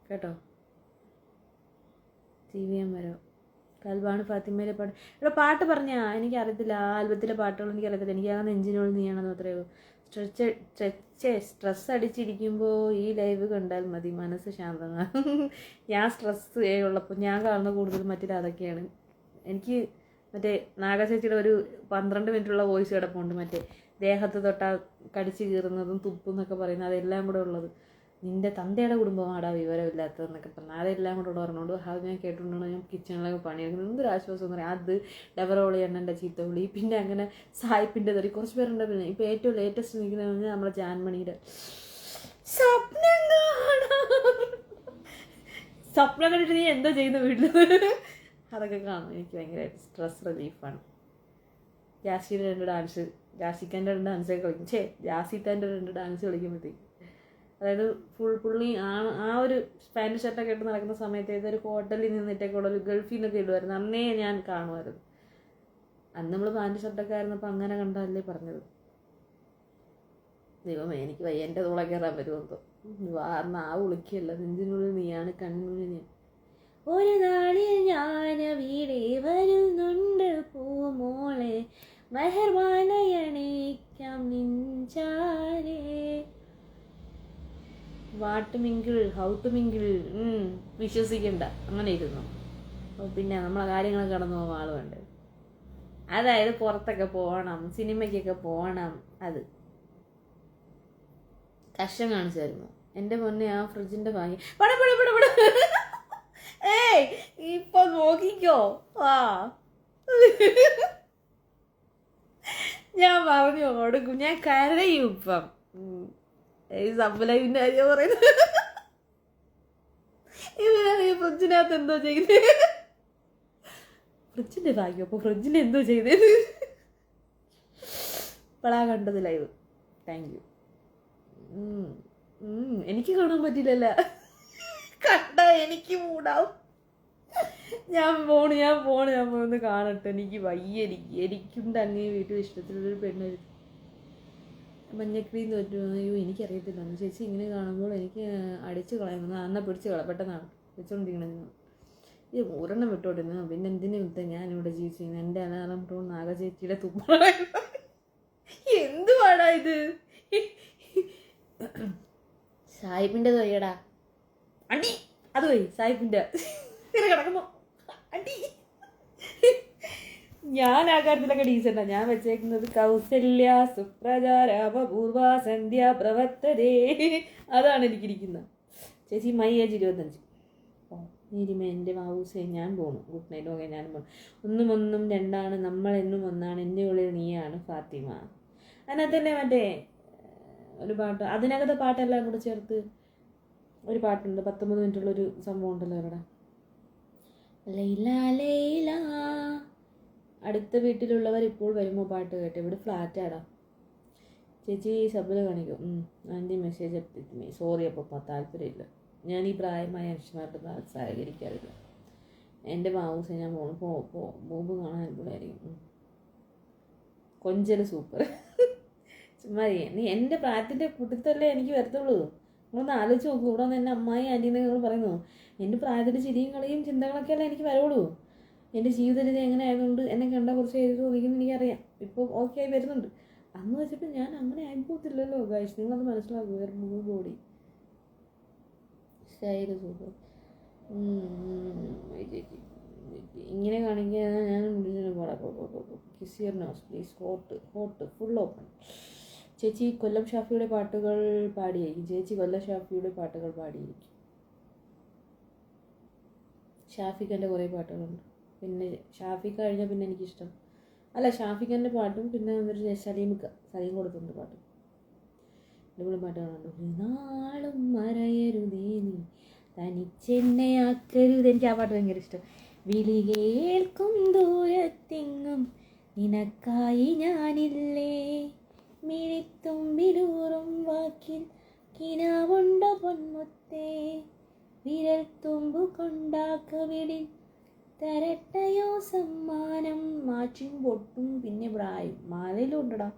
കേട്ടോ. TVM വരുമോ? കൽബാണ് ഫാത്തിമയിലെ പാട്ട്. ഇവിടെ പാട്ട് പറഞ്ഞാ എനിക്കറിയത്തില്ല. ആ ആൽബത്തിലെ പാട്ടുകൾ എനിക്കറിയത്തില്ല. എനിക്ക് ആ നെഞ്ചിനോട് നീയാണെന്ന് അത്രയോ. സ്ട്രെസ് അടിച്ചിരിക്കുമ്പോൾ ഈ ലൈവ് കണ്ടാൽ മതി, മനസ്സ് ശാന്തമാകും. ഞാൻ സ്ട്രെസ് ഉള്ളപ്പോൾ ഞാൻ കാണുന്ന കൂടുതൽ അതൊക്കെയാണ്. എനിക്ക് മറ്റേ നാഗചേച്ചിയുടെ ഒരു 12 മിനിറ്റുള്ള വോയിസ് കിടപ്പുണ്ട്. മറ്റേ ദേഹത്ത് തൊട്ടാ കടിച്ച് കീറുന്നതും തുപ്പും എന്നൊക്കെ പറയുന്നത്, അതെല്ലാം കൂടെ ഉള്ളത്. നിൻ്റെ തന്തയുടെ കുടുംബമാടാ വിവരമില്ലാത്തതെന്നൊക്കെ പറഞ്ഞാൽ അതെല്ലാം കൂടെ പറഞ്ഞുകൊണ്ട് അത് ഞാൻ കേട്ടുകൊണ്ടാണ് ഞാൻ കിച്ചണിലൊക്കെ പണിയെടുക്കുന്നത്. എന്തൊരു ആശ്വാസം എന്ന് പറയാം. അത് ഡബറോളി എണ്ണൻ്റെ ചീത്ത വിളി, പിന്നെ അങ്ങനെ സായിപ്പിൻ്റെ തറി, കുറച്ച് പേരുണ്ട്. പിന്നെ ഇപ്പോൾ ഏറ്റവും ലേറ്റസ്റ്റ് നിൽക്കുന്നത് പറഞ്ഞാൽ നമ്മുടെ ജാൻമണിയുടെ സ്വപ്നം കണ്ടിട്ട് നീ എന്തോ ചെയ്യുന്ന വീട്ടിൽ, അതൊക്കെ കാണും. എനിക്ക് ഭയങ്കരമായിട്ട് സ്ട്രെസ് റിലീഫാണ്. ജാസിയുടെ 2 ഡാൻസ്, ജാസിക്കാൻ്റെ 2 ഡാൻസൊക്കെ കളിക്കും. ജാസിത്താൻ്റെ 2 ഡാൻസ് കളിക്കുമ്പോഴത്തേക്ക്, അതായത് പുള്ളി ആ ഒരു പാൻറ് ഷർട്ടൊക്കെ ഇട്ട് നടക്കുന്ന സമയത്ത് ഏതൊരു ഹോട്ടലിൽ നിന്നിട്ടൊക്കെ ഉള്ള ഒരു ഗൾഫിൽ നിന്നൊക്കെ ഇടുമായിരുന്നു. അന്നേ ഞാൻ കാണുമായിരുന്നു. അന്ന് നമ്മൾ പാൻറ് ഷർട്ടൊക്കെ ആയിരുന്നപ്പോൾ അങ്ങനെ കണ്ടല്ലേ പറഞ്ഞത്. ദൈവമേ എനിക്ക് വയ്യ, എൻ്റെ തോളെ കയറാൻ വരുമെന്തോ. വാർന്ന ആ വിളിക്കല്ല, നെഞ്ചിനുള്ളിൽ നീയാണ്, കണ്ണിനുള്ളിൽ നീ. ഒരു നാളിൽ ഞാൻ വീടേ വരുന്നുണ്ട് പൂമോളെ, മെഹർബാനയണിക്കാം നിഞ്ചാരേ. What mingle, how to mingle, വിശ്വസിക്കണ്ട, അങ്ങനെ ഇരുന്നു. പിന്നെ നമ്മളെ കാര്യങ്ങളൊക്കെ കടന്നു പോകാൻ ആൾ വേണ്ടത്. അതായത് പുറത്തൊക്കെ പോകണം, സിനിമയ്ക്കൊക്കെ പോകണം. അത് കഷ്ടം കാണിച്ചു തരുന്നു. എൻ്റെ പൊന്നെ ആ ഫ്രിഡ്ജിൻ്റെ ഭാഗ്യം. ഏയ് ഇപ്പൊ നോക്കിക്കോ. ആ ഞാൻ പറഞ്ഞു കൊടുക്കും, ഞാൻ കരയും ഇപ്പം. ഈ സബ്ലൈവിൻ്റെ കാര്യം പറയുന്നത്. ഇവരറിയ ഫ്രിഡ്ജിനകത്ത് എന്തോ ചെയ്യുന്നത്. ഫ്രിഡ്ജിൻ്റെ ഭാഗ്യം. അപ്പോൾ ഫ്രിഡ്ജിൽ എന്തോ ചെയ്തത് ഇപ്പോഴാ കണ്ടത് ലൈവ്. Thank you. എനിക്ക് കാണാൻ പറ്റില്ലല്ലോ. കണ്ട എനിക്ക് മൂടാവും. ഞാൻ പോണ് കാണട്ടെ. എനിക്ക് വയ്യ. എനിക്കും തന്നെ വീട്ടിൽ ഇഷ്ടത്തിലൊരു പെണ്ണായിരുന്നു. മഞ്ഞക്രീം തോറ്റു. അയ്യോ എനിക്കറിയത്തില്ല. ചേച്ചി ഇങ്ങനെ കാണുമ്പോൾ എനിക്ക് അടിച്ച് കളയുന്നത്. അന്ന പിടിച്ച് പെട്ടെന്നാണ് വെച്ചുകൊണ്ടിരിക്കണത്. ഈ ഒരെണ്ണം വിട്ടോണ്ടിരുന്നു. പിന്നെ എന്തിനു വിത്ത ഞാനിവിടെ ജീവിച്ചിരുന്നു. എൻ്റെ അലാറം ടോൺ നാഗചേച്ചിയുടെ തുപ്പ. എന്തുവാടാ ഇത്? സായിപ്പിൻ്റെ തൊയ്യടാ അടി. അത് പോയി സായിപ്പിൻ്റെ ഇങ്ങനെ കിടക്കുന്നു അടി. ഞാൻ ആ കാര്യത്തിലൊക്കെ ഡീസൻ്റാ. ഞാൻ വെച്ചേക്കുന്നത് കൗസല്യ സുപ്രജാരാമപൂർവ സന്ധ്യ പ്രവർത്തതേ, അതാണ് എനിക്കിരിക്കുന്നത്. ചേച്ചി മൈ ഏജ് 25. നീരിമേ എൻ്റെ മാവൂസേ ഞാൻ പോണു. Good night. ഓക്കെ ഞാനും പോണു. ഒന്നും രണ്ടാണ്, നമ്മളെന്നും ഒന്നാണ്, എൻ്റെ ഉള്ളിൽ നീയാണ് ഫാത്തിമ. അതിനകത്ത് തന്നെ മറ്റേ ഒരു പാട്ട്, അതിനകത്തെ പാട്ടെല്ലാം കൂടെ ചേർത്ത് ഒരു പാട്ടുണ്ട്. 19 മിനിറ്റുള്ളൊരു സംഭവം ഉണ്ടല്ലോ അവിടെ. ലൈല ലൈല അടുത്ത വീട്ടിലുള്ളവർ ഇപ്പോൾ വരുമോ പാട്ട് കേട്ട്. ഇവിടെ ഫ്ലാറ്റാടാ. ചേച്ചി സബില് കാണിക്കും. Anti message എത്തിമേ. സോറി അപ്പോൾ താല്പര്യമില്ല. ഞാൻ ഈ പ്രായമായ മനുഷ്യന്മാരുടെ സഹകരിക്കാറില്ല. എൻ്റെ മാവൂസെ ഞാൻ ബോബ് കാണാൻ അടിപൊളിയായിരിക്കും. കൊഞ്ചൽ സൂപ്പർ. ചുമ്മാ നീ എൻ്റെ പ്രായത്തിൻ്റെ കൂട്ടത്തല്ലേ എനിക്ക് വരത്തുള്ളൂ. നിങ്ങളൊന്ന് ആലോചിച്ച് നോക്കൂ. ഇവിടെ വന്ന് എൻ്റെ അമ്മായി ആൻറ്റീന്ന് നിങ്ങൾ പറയുന്നു എൻ്റെ പ്രായത്തിൻ്റെ ചിരിയും കളിയും ചിന്തകളൊക്കെയല്ലേ എനിക്ക് വരുള്ളൂ. എൻ്റെ ജീവിതത്തിൽ എങ്ങനെ ആയതുകൊണ്ട് എന്നെ കണ്ട കുറച്ച് എഴുതി തോന്നിക്കുന്നു എനിക്കറിയാം. ഇപ്പോൾ ഓക്കെ ആയി വരുന്നുണ്ട്. അന്ന് വെച്ചിട്ട് ഞാൻ അങ്ങനെ ആയിപ്പോത്തില്ലല്ലോ ഗൈസ്. നിങ്ങളത് മനസ്സിലാക്കും. വേറെ ബോഡി സ്റ്റൈല് സൂപ്പർ. ഇങ്ങനെ കാണിക്കാൻ ഞാൻ kiss your nose please. Hot full open. ചേച്ചി കൊല്ലം ഷാഫിയുടെ പാട്ടുകൾ പാടിയിരിക്കും. ഷാഫിഖൻ്റെ കുറേ പാട്ടുകളുണ്ട്. പിന്നെ ഷാഫിഖ് കഴിഞ്ഞാൽ പിന്നെ എനിക്കിഷ്ടം ഷാഫിഖൻ്റെ പാട്ടും പിന്നെ സലീം കൊടുത്തിട്ടുണ്ട് പാട്ടും. അടിപൊളി പാട്ടുകളുണ്ട്. നാളും മറയരുതേ നീ തനിച്ചെന്നെ ആക്കരുത്. എനിക്ക് ആ പാട്ട് ഭയങ്കര ഇഷ്ടം. വിളി കേൾക്കും ദൂരത്തിങ്ങും നിനക്കായി ഞാനില്ലേ, മിഴിത്തുമ്പിലൂറും വാക്കിൽ കിനാവുണ്ട പൊന്മുത്തേ, വിരൽ തുമ്പു കൊണ്ടാക്കവിളി തരട്ടയോ സമ്മാനം. മാച്ചും പൊട്ടും പിന്നെ പ്രായം മാലയിലുണ്ടടാ.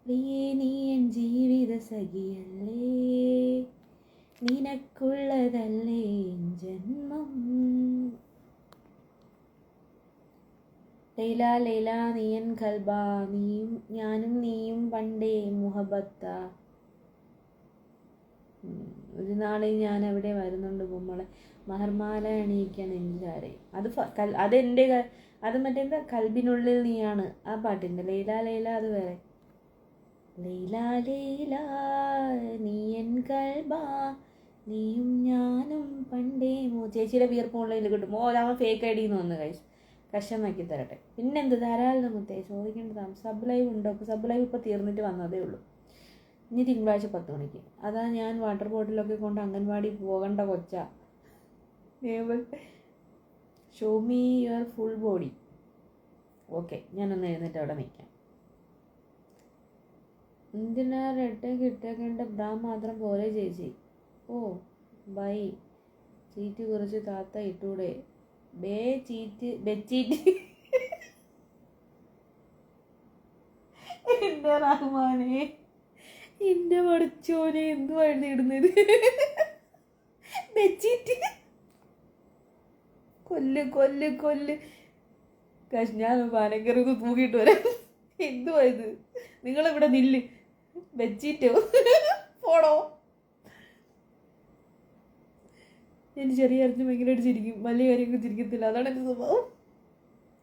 പ്രിയേ നീ എൻ ജീവിത സഖിയല്ലേ, നിനക്കുള്ളതല്ലേ ജന്മം. ലൈല ലൈല നീയൻ കൽബ, നീയും ഞാനും നീയും പണ്ടേ മുഹബത്ത. ഒരു നാളെ ഞാൻ അവിടെ വരുന്നുണ്ട് നമ്മളെ മഹർമാല അണിയിക്കാൻ നെഞ്ചാരെ. അതെൻ്റെ അത് മറ്റേന്താ കൽബിനുള്ളിൽ നീയാണ് ആ പാട്ടിൻ്റെ. ലൈല ലൈല അത് വേറെ. ലൈല ലൈല നീയൻ കൽബ, നീയും ഞാനും പണ്ടേ ചേച്ചിയുടെ വിയർപ്പ് ഓൺലൈനിൽ കിട്ടും. അവൻ ഫേക്ക് ഐ ഡിന്ന് വന്ന് കഷ്ടമാക്കി തരട്ടെ. പിന്നെന്ത് ധാരാളം മുത്തേ ചോദിക്കേണ്ടതാണ്. സബ് ലൈവ് ഉണ്ടോ? സബ് ലൈവ് ഇപ്പോൾ തീർന്നിട്ട് വന്നതേ ഉള്ളൂ. ഇനി തിങ്കളാഴ്ച 10 മണിക്ക്. അതാ ഞാൻ വാട്ടർ ബോട്ടിലൊക്കെ കൊണ്ട് അംഗൻവാടി പോകേണ്ട കൊച്ച. Show me your full body. Okay, ഞാനൊന്ന് എഴുന്നേറ്റ് അവിടെ നിൽക്കാം. എന്തിനാ റെഡ് കിട്ടേണ്ട ബ്രാ മാത്രം പോലെ ചേച്ചി? ഓ ബൈ, ചീറ്റ് കുറച്ച് താത്ത ഇട്ടൂടെ? ബെച്ചീറ്റ് എൻ്റെ റഹ്മാനെ, എൻ്റെ പഠിച്ചോനെ, എന്തുവായിരുന്നു ഇടുന്നത്? ബെച്ചീറ്റ് കൊല്ല്. ഞാൻ പാനക്കറി തൂക്കിയിട്ട് വരാം. എന്തുവാ ഇത്? നിങ്ങളിവിടെ നില്ല്. ബെച്ചീറ്റോ പോടോ. ഞാൻ ചെറിയ കാര്യത്തിന് ഭയങ്കരമായിട്ട് ചിരിക്കും, വലിയ കാര്യമൊക്കെ ചിരിക്കത്തില്ല. അതാണ് എൻ്റെ സ്വഭാവം.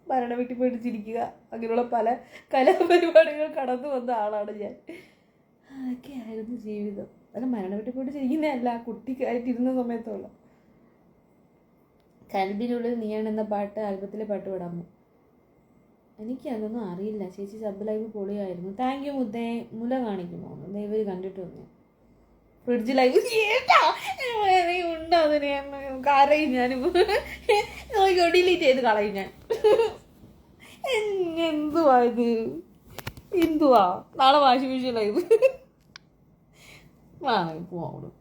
മരണ വീട്ടിൽ പോയിട്ട് ചിരിക്കുക, അങ്ങനെയുള്ള പല കലാപരിപാടികൾ കടന്നു വന്ന ആളാണ് ഞാൻ. അതൊക്കെ ആയിരുന്നു ജീവിതം. അല്ല, മരണ വീട്ടിൽ പോയിട്ട് ചിരിക്കുന്നതല്ല, കുട്ടിക്കായിട്ടിരുന്ന സമയത്തുള്ള. കൽബിനുള്ളിൽ നീയാണെന്ന പാട്ട് ആൽബത്തിലെ പാട്ട് പാടാമോ? എനിക്കതൊന്നും അറിയില്ല ചേച്ചി. സബ് ലൈവ് പൊളിയായിരുന്നു. താങ്ക് യു മുത്തേ. മുല കാണിക്കുമോ? ദൈവം കണ്ടിട്ട് വന്നു. ഫ്രിഡ്ജ് ലൈവ് ഉണ്ട്. അതിനെ കരയും ഞാനിപ്പോൾ. ഡിലീറ്റ് ചെയ്ത് കളയും ഞാൻ. എന്തുവാ ഇത്? എന്തുവാ? നാളെ വാഷിംഗ് മെഷീൻ ലൈവ് പോകണം.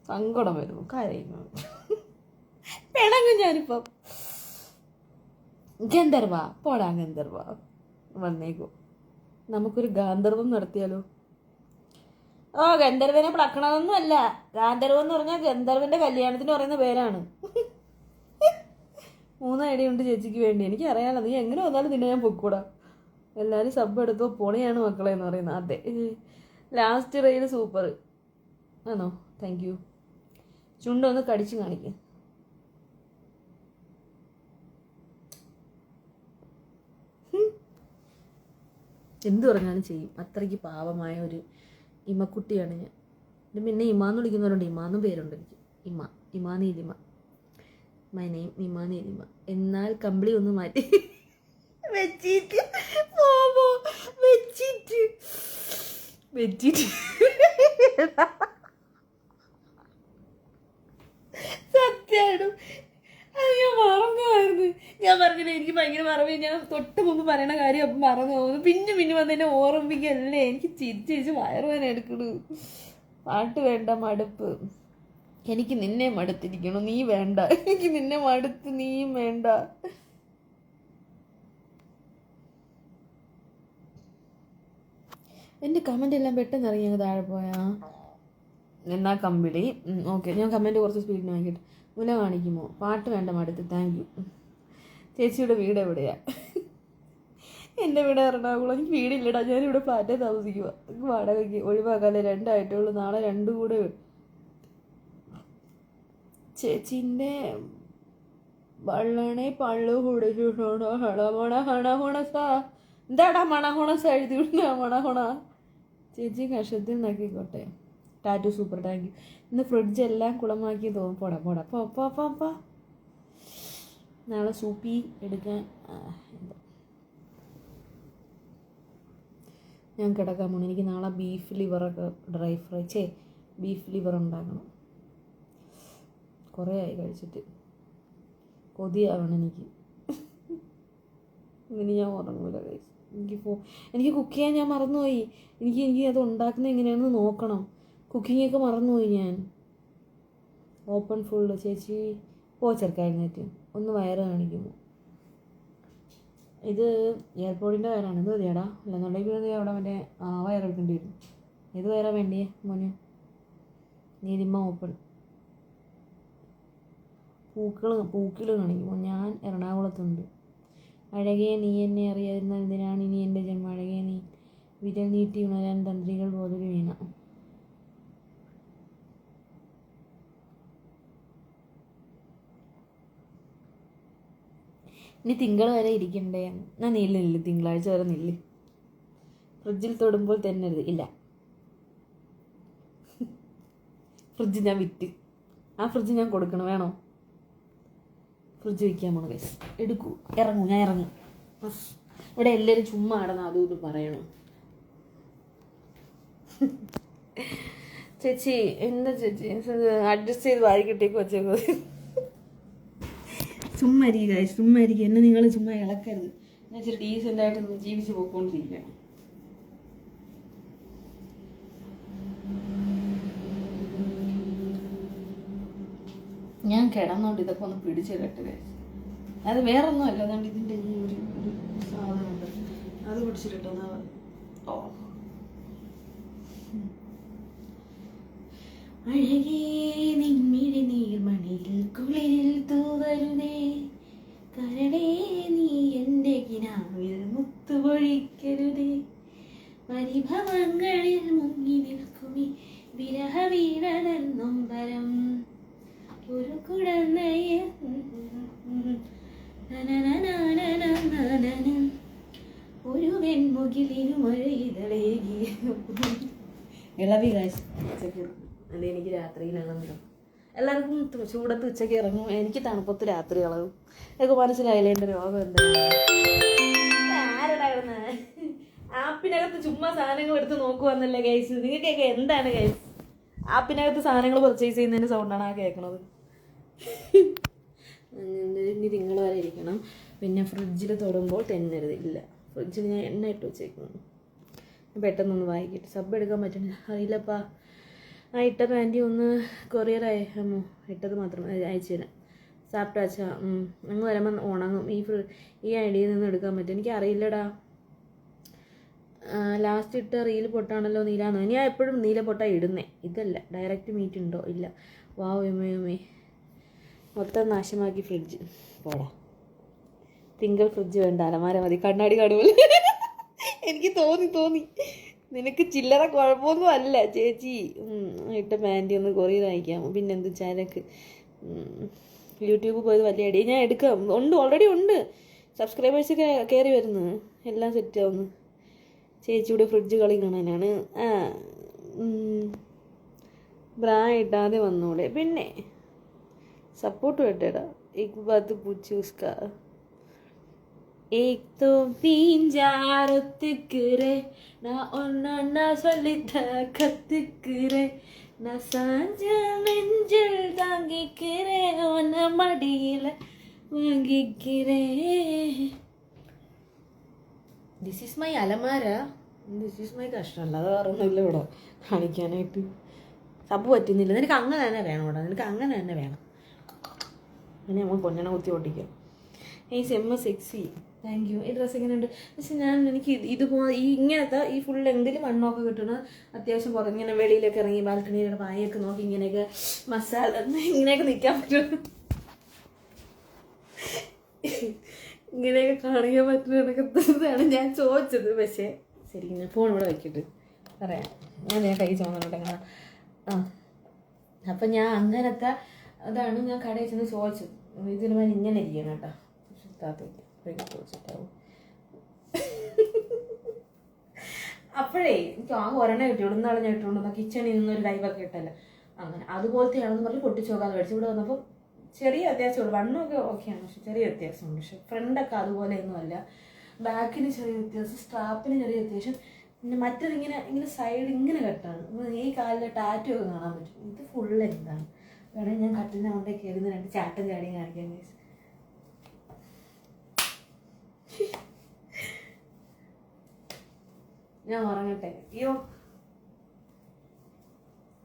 സങ്കടം വരുന്നു, കരയുന്നു, പിണങ്ങും ഞാനിപ്പം. ഗന്ധർവ പോടാ, ഗന്ധർവ വന്നേക്കോ. നമുക്കൊരു ഗാന്ധർവം നടത്തിയാലോ? ഗന്ധർവനെ പ്ലക്കണതൊന്നും അല്ല. ഗാന്ധർവം എന്ന് പറഞ്ഞാൽ ഗന്ധർവന്റെ കല്യാണത്തിന് പറയുന്ന പേരാണ്. 3 ഐഡിയുണ്ട് ചേച്ചിക്ക് വേണ്ടി. എനിക്ക് അറിയാലോ, നീ എങ്ങനെ വന്നാലും നിന്നെ ഞാൻ പൊക്കൂടാ. എല്ലാവരും സബ് എടുത്തോ, പൊളിയാണ് മക്കളെ എന്ന് പറയുന്നത്. അതെ, ലാസ്റ്റ് റെയിൽ സൂപ്പർ ആണോ? Thank you. ചുണ്ടൊന്ന് കടിച്ച് കാണിക്കും. എന്തു പറഞ്ഞാലും ചെയ്യും. അത്രയ്ക്ക് പാവമായ ഒരു ഇമക്കുട്ടിയാണ് ഞാൻ. പിന്നെ ഇമാന്ന് വിളിക്കുന്നവരുണ്ട്. ഇമാന്നും പേരുണ്ട് എനിക്ക്. ഇമാ നീലിമ. മൈ നെയിം ഇമാ നീലിമ. എന്നാൽ കമ്പിളി ഒന്ന് മാറ്റി വെച്ചിട്ട് സത്യമാണ്. അത് ഞാൻ മറന്നുമായിരുന്നു. ഞാൻ പറഞ്ഞില്ല, എനിക്ക് ഭയങ്കര മറവി. ഞാൻ തൊട്ട് മുമ്പ് പറയണ കാര്യം അപ്പം മറന്നു പോകുന്നു. പിന്നെ വന്ന് എന്നെ ഓർമ്മിക്കല്ലേ. എനിക്ക് ചിരിച്ച് വയറുവേദന എടുക്കണു. പാട്ട് വേണ്ട, മടുപ്പ്. എനിക്ക് നിന്നെ മടുത്തിരിക്കണം, നീ വേണ്ട. എനിക്ക് നിന്നെ മടുത്ത്, നീയും വേണ്ട. എൻ്റെ കമൻ്റ് എല്ലാം പെട്ടെന്ന് ഇറങ്ങി അങ്ങ് താഴെ പോയാ. എന്നാ കമ്പിളി. ഓക്കെ, ഞാൻ കമൻറ്റ് കുറച്ച് സ്പീഡിന് വാങ്ങിയിട്ട്. മുല കാണിക്കുമോ? പാട്ട് വേണ്ട, മടുത്ത്. Thank you. ചേച്ചിയുടെ വീട് എവിടെയാ? എൻ്റെ വീട് എറണാകുളം. എനിക്ക് വീടില്ലടാ, ഞാനിവിടെ ഫ്ലാറ്റേ താമസിക്കുക. വാടകയ്ക്ക് ഒഴിവാക്കാല്ലേ, 2 ആയിട്ടേ ഉള്ളൂ. നാളെ 2 കൂടെ. ചേച്ചിൻ്റെ വള്ളണേ പള്ളു കുടിച്ചിട്ടുണ്ടോ? ഹണ ഹണ ഹുണസാ. എന്താടാ മണഹുണസ എഴുതി വിടുന്ന? മണഹുണ. ചേച്ചി കഷത്തിൽ നക്കിക്കോട്ടെ. Tattoo super, thank you. ഇന്ന് ഫ്രിഡ്ജ് എല്ലാം കുളമാക്കി തോന്നും. പോടാ പോടാ പോ. നാളെ സൂപ്പി എടുക്കാൻ ഞാൻ കിടക്കാൻ പോണു. എനിക്ക് നാളെ ബീഫ് ലിവറൊക്കെ ഡ്രൈ ഫ്രൈ ബീഫ് ലിവർ ഉണ്ടാക്കണം. കുറേ ആയി കഴിച്ചിട്ട്, കൊതിയാവണം എനിക്ക്. ഇങ്ങനെ ഞാൻ ഉറങ്ങൂല കഴിച്ചു. എനിക്ക് കുക്ക് ചെയ്യാൻ ഞാൻ മറന്നുപോയി. എനിക്ക് അത് ഉണ്ടാക്കുന്നത് എങ്ങനെയാണെന്ന് നോക്കണം. കുക്കിങ്ങൊക്കെ മറന്നുപോയി ഞാൻ. Open full. ചേച്ചി ചെറുക്കായിരുന്നേറ്റ് ഒന്ന് വയറ് കാണിക്കുമോ? ഇത് എയർപോർട്ടിൻ്റെ വയറാണ്. ഇത് മതിയാടാ. അല്ലെന്നുണ്ടെങ്കിൽ അവിടെ മറ്റേ വയറെടുക്കേണ്ടി വരും. ഏത് വയറാണ് വേണ്ടിയേ മോന്? നീലിമ ഓപ്പൺ. പൂക്കൾ കാണിക്കുമോ? ഞാൻ എറണാകുളത്തുണ്ട്. അഴകേ നീ എന്നെ അറിയാതിരുന്ന എന്തിനാണ് ഇനി എൻ്റെ ജന്മം? അഴകേ നീ വിരൽ നീട്ടി ഉണരാൻ തന്ത്രികൾ പോലൊരു വീണ. ഇനി തിങ്കൾ വരെ ഇരിക്കണ്ടേ? ഞാൻ നില്ല്, തിങ്കളാഴ്ച വരെ നില്ല്. ഫ്രിഡ്ജിൽ തൊടുമ്പോൾ തന്നരുത്. ഇല്ല, ഫ്രിഡ്ജ് ഞാൻ വിറ്റ്. ആ ഫ്രിഡ്ജ് ഞാൻ കൊടുക്കണം. വേണോ? ഫ്രിഡ്ജ് വയ്ക്കാൻ പോണ കേസ് എടുക്കൂ. ഞാൻ ഇറങ്ങും. ഇവിടെ എല്ലാവരും ചുമ്മാ ആടണം, അതും ഇത് പറയണം. ചേച്ചി എന്താ ചേച്ചി അഡ്ജസ്റ്റ് ചെയ്ത് വായിക്കിട്ടേക്ക് വെച്ചേക്കോ. ചുമ്മാ ഇരിക്കുക. എന്നെ നിങ്ങൾ ചുമ്മാ ഇളക്കരുത്. ഞാൻ ഇച്ചിരി ഡീസൻ്റായിട്ട് ജീവിച്ച് പോയിക്കൊണ്ടിരിക്കുക. ഞാൻ കിടന്നോണ്ട് ഇതൊക്കെ ഒന്ന് പിടിച്ചിടട്ടെ. അത് വേറൊന്നും അല്ല. അതുകൊണ്ട് ഇതിൻ്റെ ഈ ഒരു സാധനമുണ്ട്, അത് പിടിച്ചിട്ടെന്നാ. അഴകേ നിൻമിഴി നീർമണിയിൽ കുളിരിൽ തൂവരുതേ, കരടേ നീ എൻ്റെ കിനാവിൽ മുത്തുപൊഴിക്കരുതേ, പരിഭവങ്ങളിൽ മുങ്ങി നിൽക്കുമി വിരഹ വീണതൻ നൊമ്പരം ഒരു കുടന്നയിൽ ഒരു വെൺമുകിലിനു മഴയിതളേകി. ഇളവി കാശ് അല്ലെ എനിക്ക് രാത്രിയിലാണ്. എല്ലാവർക്കും ചൂടത്ത് ഉച്ചയ്ക്ക് ഇറങ്ങും, എനിക്ക് തണുപ്പത്ത് രാത്രി കളവും. എനിക്ക് മനസ്സിലായില്ലേ എൻ്റെ രോഗം എന്താണ്? ആരടാ കിടന്നത്? ആപ്പിനകത്ത് ചുമ്മാ സാധനങ്ങൾ എടുത്ത് നോക്കുവാന്നല്ലേ ഗൈസ്? നിങ്ങൾക്കൊക്കെ എന്താണ് ഗൈസ്? ആപ്പിനകത്ത് സാധനങ്ങൾ പർച്ചേസ് ചെയ്യുന്നതിൻ്റെ സൗണ്ടാണ് ആ കേൾക്കണത്. ഇനി തിങ്കൾ വരെ ഇരിക്കണം. പിന്നെ ഫ്രിഡ്ജിൽ തൊടുമ്പോൾ തെന്നരുത്. ഇല്ല, ഫ്രിഡ്ജിൽ ഞാൻ എണ്ണ ഇട്ട് വെച്ചേക്കുന്നു. പെട്ടെന്നൊന്ന് വായിക്കിട്ട് സബ് എടുക്കാൻ പറ്റണേ അറിയില്ലപ്പാ. ആ ഇട്ട പാൻറ്റി ഒന്ന് കൊറിയർ അയക്കാമോ? ഇട്ടത് മാത്രം അയച്ചു തരാം. സാപ്റ്റാച്ച അങ്ങ് വരുമ്പോൾ ഉണങ്ങും. ഈ ഐഡിയയിൽ നിന്ന് എടുക്കാൻ പറ്റും. എനിക്കറിയില്ലടാ. ലാസ്റ്റ് ഇട്ട റീൽ പൊട്ടാണല്ലോ നീലാന്നോ? ഞാൻ എപ്പോഴും നീല പൊട്ടാ ഇടുന്നേ. ഇതല്ല. ഡയറക്റ്റ് മീറ്റ് ഉണ്ടോ? ഇല്ല. വാവ് എമ്മേ മൊത്തം നാശമാക്കി ഫ്രിഡ്ജ്. പോടാ. തിങ്കൾ ഫ്രിഡ്ജ് വേണ്ട, അലമാര മതി. കണ്ണാടി കാണുമല്ലോ. എനിക്ക് തോന്നി നിനക്ക് ചില്ലറ കുഴപ്പമൊന്നും അല്ല ചേച്ചി. ഇട്ട പാൻറ്റി ഒന്ന് കൊറിയർ അയക്കാമോ? പിന്നെന്ത് ചരക്ക്. യൂട്യൂബ് പോയത് വലിയ ഐഡിയ. ഞാൻ എടുക്കാം. ഓൾറെഡി ഉണ്ട്. സബ്സ്ക്രൈബേഴ്സൊക്കെ കയറി വരുന്നു. എല്ലാം സെറ്റാവുന്നു. ചേച്ചിയുടെ ഫ്രിഡ്ജ് കളി കാണാനാണ്. ബ്രാ ഇട്ടാതെ വന്നൂടെ? പിന്നെ സപ്പോർട്ട് വേണ്ടേടാ. एक बात पूछी उसका एक तो பீஞ்சாரத்துக்குறே நான் ஒன்னா சொல்லித்த கத்துக்குறே நான் சாஞ்ச நெஞ்சில் தாங்கிக்கிறேன் உன்ன மடியில வாங்கிக்கிறேன். ദിസ് ഈസ് മൈ അലമാര. ദിസ് ഈസ് മൈ കഷ്ടം. അല്ലാതെ വേറൊന്നുമില്ല ഇവിടെ കാണിക്കാനായിട്ട്. സബ് പറ്റുന്നില്ല, നിനക്ക് അങ്ങനെ തന്നെ വേണം കേട്ടോ, നിനക്ക് അങ്ങനെ തന്നെ വേണം. അങ്ങനെ നമ്മൾ കൊഞ്ഞണ കുത്തി ഓട്ടിക്കും. ഈ സെമ്മ സെക്സി, താങ്ക് യു. ഈ ഡ്രസ്സ് എങ്ങനെയുണ്ട്? പക്ഷെ എനിക്ക് ഇതുപോലെ ഇങ്ങനത്തെ ഈ ഫുൾ എന്തെങ്കിലും വണ്ണമൊക്കെ കിട്ടണ അത്യാവശ്യം പുറം ഇങ്ങനെ വെളിയിലൊക്കെ ഇറങ്ങി ബാൽക്കണിയുടെ പായൊക്കെ നോക്കി ഇങ്ങനെയൊക്കെ മസാല ഇങ്ങനെയൊക്കെ നിൽക്കാൻ പറ്റും, ഇങ്ങനെയൊക്കെ കാണിക്കാൻ പറ്റുന്നതാണ് ഞാൻ ചോദിച്ചത്. പക്ഷേ ശരി, ഞാൻ ഫോൺ ഇവിടെ വെക്കിട്ട് പറയാം. ഞാൻ കൈ ചോന്നുണ്ട് അങ്ങനെ. അപ്പം ഞാൻ അങ്ങനത്തെ അതാണ് ഞാൻ കടയിൽ ചെന്ന് ചോദിച്ചത്. ഇതിന് ഞാൻ ഇങ്ങനെ ഇരിക്കണം കേട്ടോ, ചോദിച്ചിട്ടാവും. അപ്പോഴേ എനിക്ക് ആ ഒരെണ്ണ കിട്ടി, ഇവിടുന്നാളെ ഞാൻ ഇട്ടുകൊണ്ടു കിച്ചണിൽ നിന്നൊരു ലൈവൊക്കെ ഇട്ടല്ലോ, അങ്ങനെ അതുപോലത്തെയാണെന്ന് പറഞ്ഞ് പൊട്ടിച്ച് നോക്കാതെ മേടിച്ചു. ഇവിടെ വന്നപ്പോൾ ചെറിയ വ്യത്യാസമുള്ളൂ, വണ്ണമൊക്കെ ഓക്കെയാണ്, പക്ഷെ ചെറിയ വ്യത്യാസമുണ്ട്. പക്ഷെ ഫ്രണ്ടൊക്കെ അതുപോലെയൊന്നും അല്ല, ബാക്കിന് ചെറിയ വ്യത്യാസം, സ്ട്രാപ്പിന് ചെറിയ വ്യത്യാസം. പിന്നെ മറ്റേത് ഇങ്ങനെ ഇങ്ങനെ സൈഡ് ഇങ്ങനെ കെട്ടാണ്, ഈ കാലിലെ ടാറ്റു ഒക്കെ കാണാൻ പറ്റും. ഇത് ഫുള്ള് എന്താണ് വേണമെങ്കിൽ ഞാൻ കട്ടിലിൻ്റെ കൊണ്ടേ കയറുന്ന 2 ചാട്ടം ചാടിയും കാണിക്കാൻ. ഞാൻ ഉറങ്ങട്ടെ. അയ്യോ,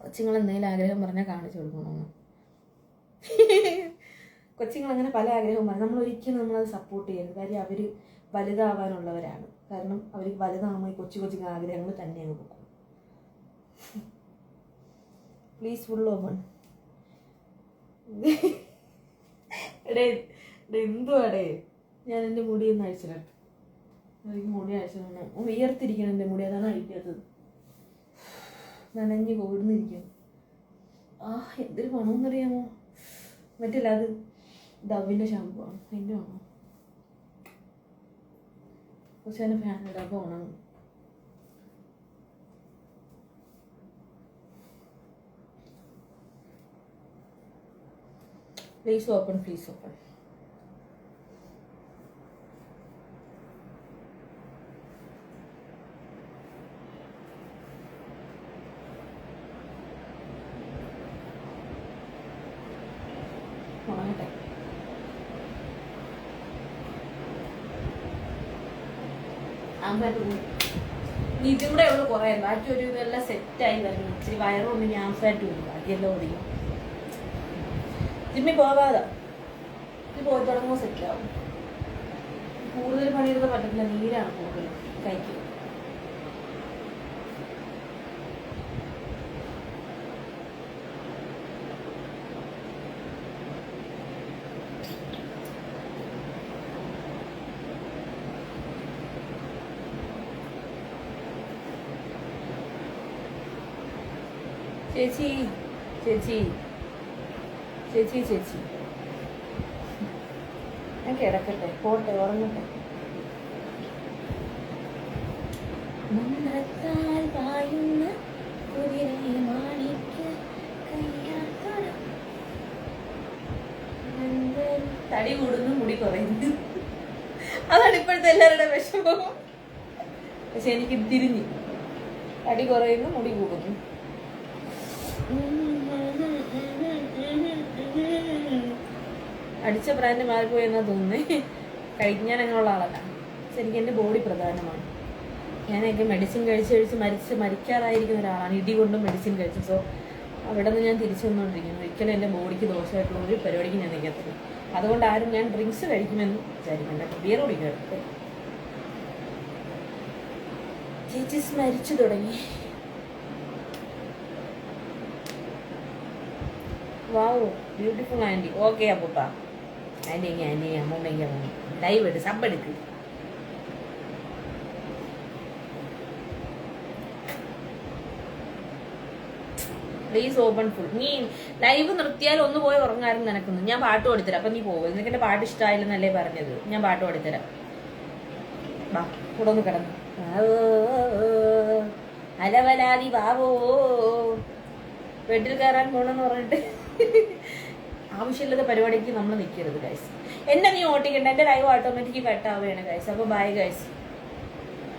കൊച്ചുങ്ങൾ എന്തെങ്കിലും ആഗ്രഹം പറഞ്ഞാൽ കാണിച്ചു കൊടുക്കണമെന്ന്. കൊച്ചുങ്ങളങ്ങനെ പല ആഗ്രഹവും പറയും, നമ്മളൊരിക്കലും നമ്മളത് സപ്പോർട്ട് ചെയ്യരുത്. കാര്യം അവർ വലുതാവാനുള്ളവരാണ്. കാരണം അവർ വലുതാകുമ്പോൾ ഈ കൊച്ചു കൊച്ചു ആഗ്രഹങ്ങൾ തന്നെ അങ്ങ് പോകും. Please full open. എടേ എന്തുവാടേ, ഞാൻ എൻ്റെ മുടി ഒന്ന് അഴിച്ചിടട്ടെ. എനിക്ക് മുടി അഴിച്ചിടണം, വിയർത്തിരിക്കണം എൻ്റെ മുടി, അതാണ് അഴിക്കാത്തത്. നനഞ്ഞ് കോടുന്നിരിക്കണം. എന്തൊരു പണമെന്നറിയാമോ? മറ്റില്ല, അത് ഡവിൻ്റെ ഷാമ്പു ആണ്, അതിൻ്റെ വേണം. പക്ഷെ അതിന് ഫാനിടാൻ പോകണം. Please open, please open. ഉണങ്ങട്ടെ. ഇതും കൂടെ ഉള്ളു കുറേ, ബാക്കി ഒരു ഇതെല്ലാം സെറ്റായി വരുന്നു. ഇച്ചിരി വയറുകൊണ്ട് ആംഫാറ്റും ഇല്ല, ബാക്കിയെല്ലാം ഒതുങ്ങി. ജിമ്മി പോകാതെ ഇത് പോയി തുടങ്ങുമ്പോൾ സെറ്റാവും. കൂടുതൽ പണിയെടുക്കാൻ പറ്റത്തില്ല, നീരാണ് കൂടുതൽ കൈക്ക്. ചേച്ചി ചേച്ചി ചേച്ചി ചേച്ചി ഞാൻ കിടക്കട്ടെ, പോട്ടെ, ഉറങ്ങട്ടെ. തടി കൂടുന്നു, മുടി കുറയുന്നു, അതാണ് ഇപ്പോഴത്തെ എല്ലാവരുടെ വിഷമം. പക്ഷെ എനിക്ക് തിരിഞ്ഞു, തടി കുറയുന്നു, മുടി കൂടുന്നു. അടിച്ച ബ്രാൻഡ് മാറിപ്പോയി എന്നാ തോന്നുന്നേ. കഴിക്കാൻ അങ്ങനെയുള്ള ആളല്ല. പക്ഷെ എനിക്ക് എൻ്റെ ബോഡി പ്രധാനമാണ്. ഞാനൊക്കെ മെഡിസിൻ കഴിച്ച് മരിക്കാറായിരിക്കുന്ന ഒരാളാണ്, ഇടി കൊണ്ടും മെഡിസിൻ കഴിച്ചു. സോ അവിടെ നിന്ന് ഞാൻ തിരിച്ചു വന്നുകൊണ്ടിരിക്കുന്നു. ഒരിക്കലും എൻ്റെ ബോഡിക്ക് ദോഷമായിട്ടുള്ള ഒരു പരിപാടിക്ക് ഞാൻ നിൽക്കത്തില്ല. അതുകൊണ്ട് ആരും ഞാൻ ഡ്രിങ്ക്സ് കഴിക്കുമെന്ന് വിചാരിക്കണ്ട, ബിയർ കുടിക്കരുത്. ചേച്ചി സ്മരിച്ചു തുടങ്ങി. വാവോ, ബ്യൂട്ടിഫുൾ ആൻറ്റി. ഓക്കെ അപ്പൂപ്പ, ആൻറ്റി അമ്മൂമ്മയ്ക്ക് ലൈവ് എടുത്ത് സബ് എടുക്ക്. Please open full. നീ ലൈവ് നിർത്തിയാൽ ഒന്ന് പോയി ഉറങ്ങാറുണ്ട് നിനക്കൊന്ന്. ഞാൻ പാട്ട് കൊടുത്തരാം, അപ്പം നീ പോകും. നിനക്ക് എൻ്റെ പാട്ട് ഇഷ്ടമായില്ലെന്നല്ലേ പറഞ്ഞത്. ഞാൻ പാട്ട് കൊടുത്തരാം, വാ കൂടെ ഒന്ന് കിടന്നു. അലവലാതി വാവോ, ബെഡിൽ കയറാൻ പോണെന്ന് പറഞ്ഞിട്ട് ആവശ്യമില്ലാത്ത പരിപാടിക്ക് നമ്മൾ നിൽക്കരുത് ഗൈസ്. എന്നെ നീ ഓട്ടിക്കണ്ട, എൻ്റെ ലൈവ് ഓട്ടോമാറ്റിക്ക് കട്ടാവുകയാണ് ഗൈസ്. അപ്പോൾ ബൈ ഗൈസ്.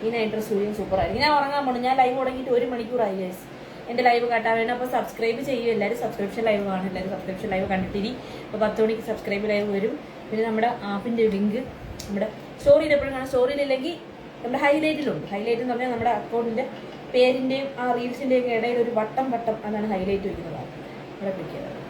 ഈ നൈറ്റ് ഡ്രസ് സൂപ്പറായിരിക്കും. ഞാൻ ഉറങ്ങാൻ പോകണം. ഞാൻ ലൈവ് തുടങ്ങിയിട്ട് 1 മണിക്കൂറായി ഗൈസ്. എൻ്റെ ലൈവ് കട്ടാവേണം. അപ്പോൾ സബ്സ്ക്രൈബ് ചെയ്യും എല്ലാവരും. സബ്സ്ക്രിപ്ഷൻ ലൈവ് കാണും എല്ലാവരും. സബ്സ്ക്രിപ്ഷൻ ലൈവ് കണ്ടിട്ടിരി. അപ്പോൾ 10 മണിക്ക് സബ്സ്ക്രൈബ് ലൈവ് വരും. പിന്നെ നമ്മുടെ ആപ്പിൻ്റെ ലിങ്ക് നമ്മുടെ സ്റ്റോറിയിൽ എപ്പോഴും കാണാം. സ്റ്റോറിയിലില്ലെങ്കിൽ നമ്മുടെ ഹൈലൈറ്റിലുണ്ട്. ഹൈലൈറ്റ് എന്ന് പറഞ്ഞാൽ നമ്മുടെ അക്കൗണ്ടിൻ്റെ പേരിൻ്റെയും ആ റീൽസിൻ്റെയും ഒക്കെ ഇടയിൽ ഒരു വട്ടം അതാണ് ഹൈലൈറ്റ് വയ്ക്കുന്നത്. അവിടെ ക്ലിക്ക് ചെയ്തത്.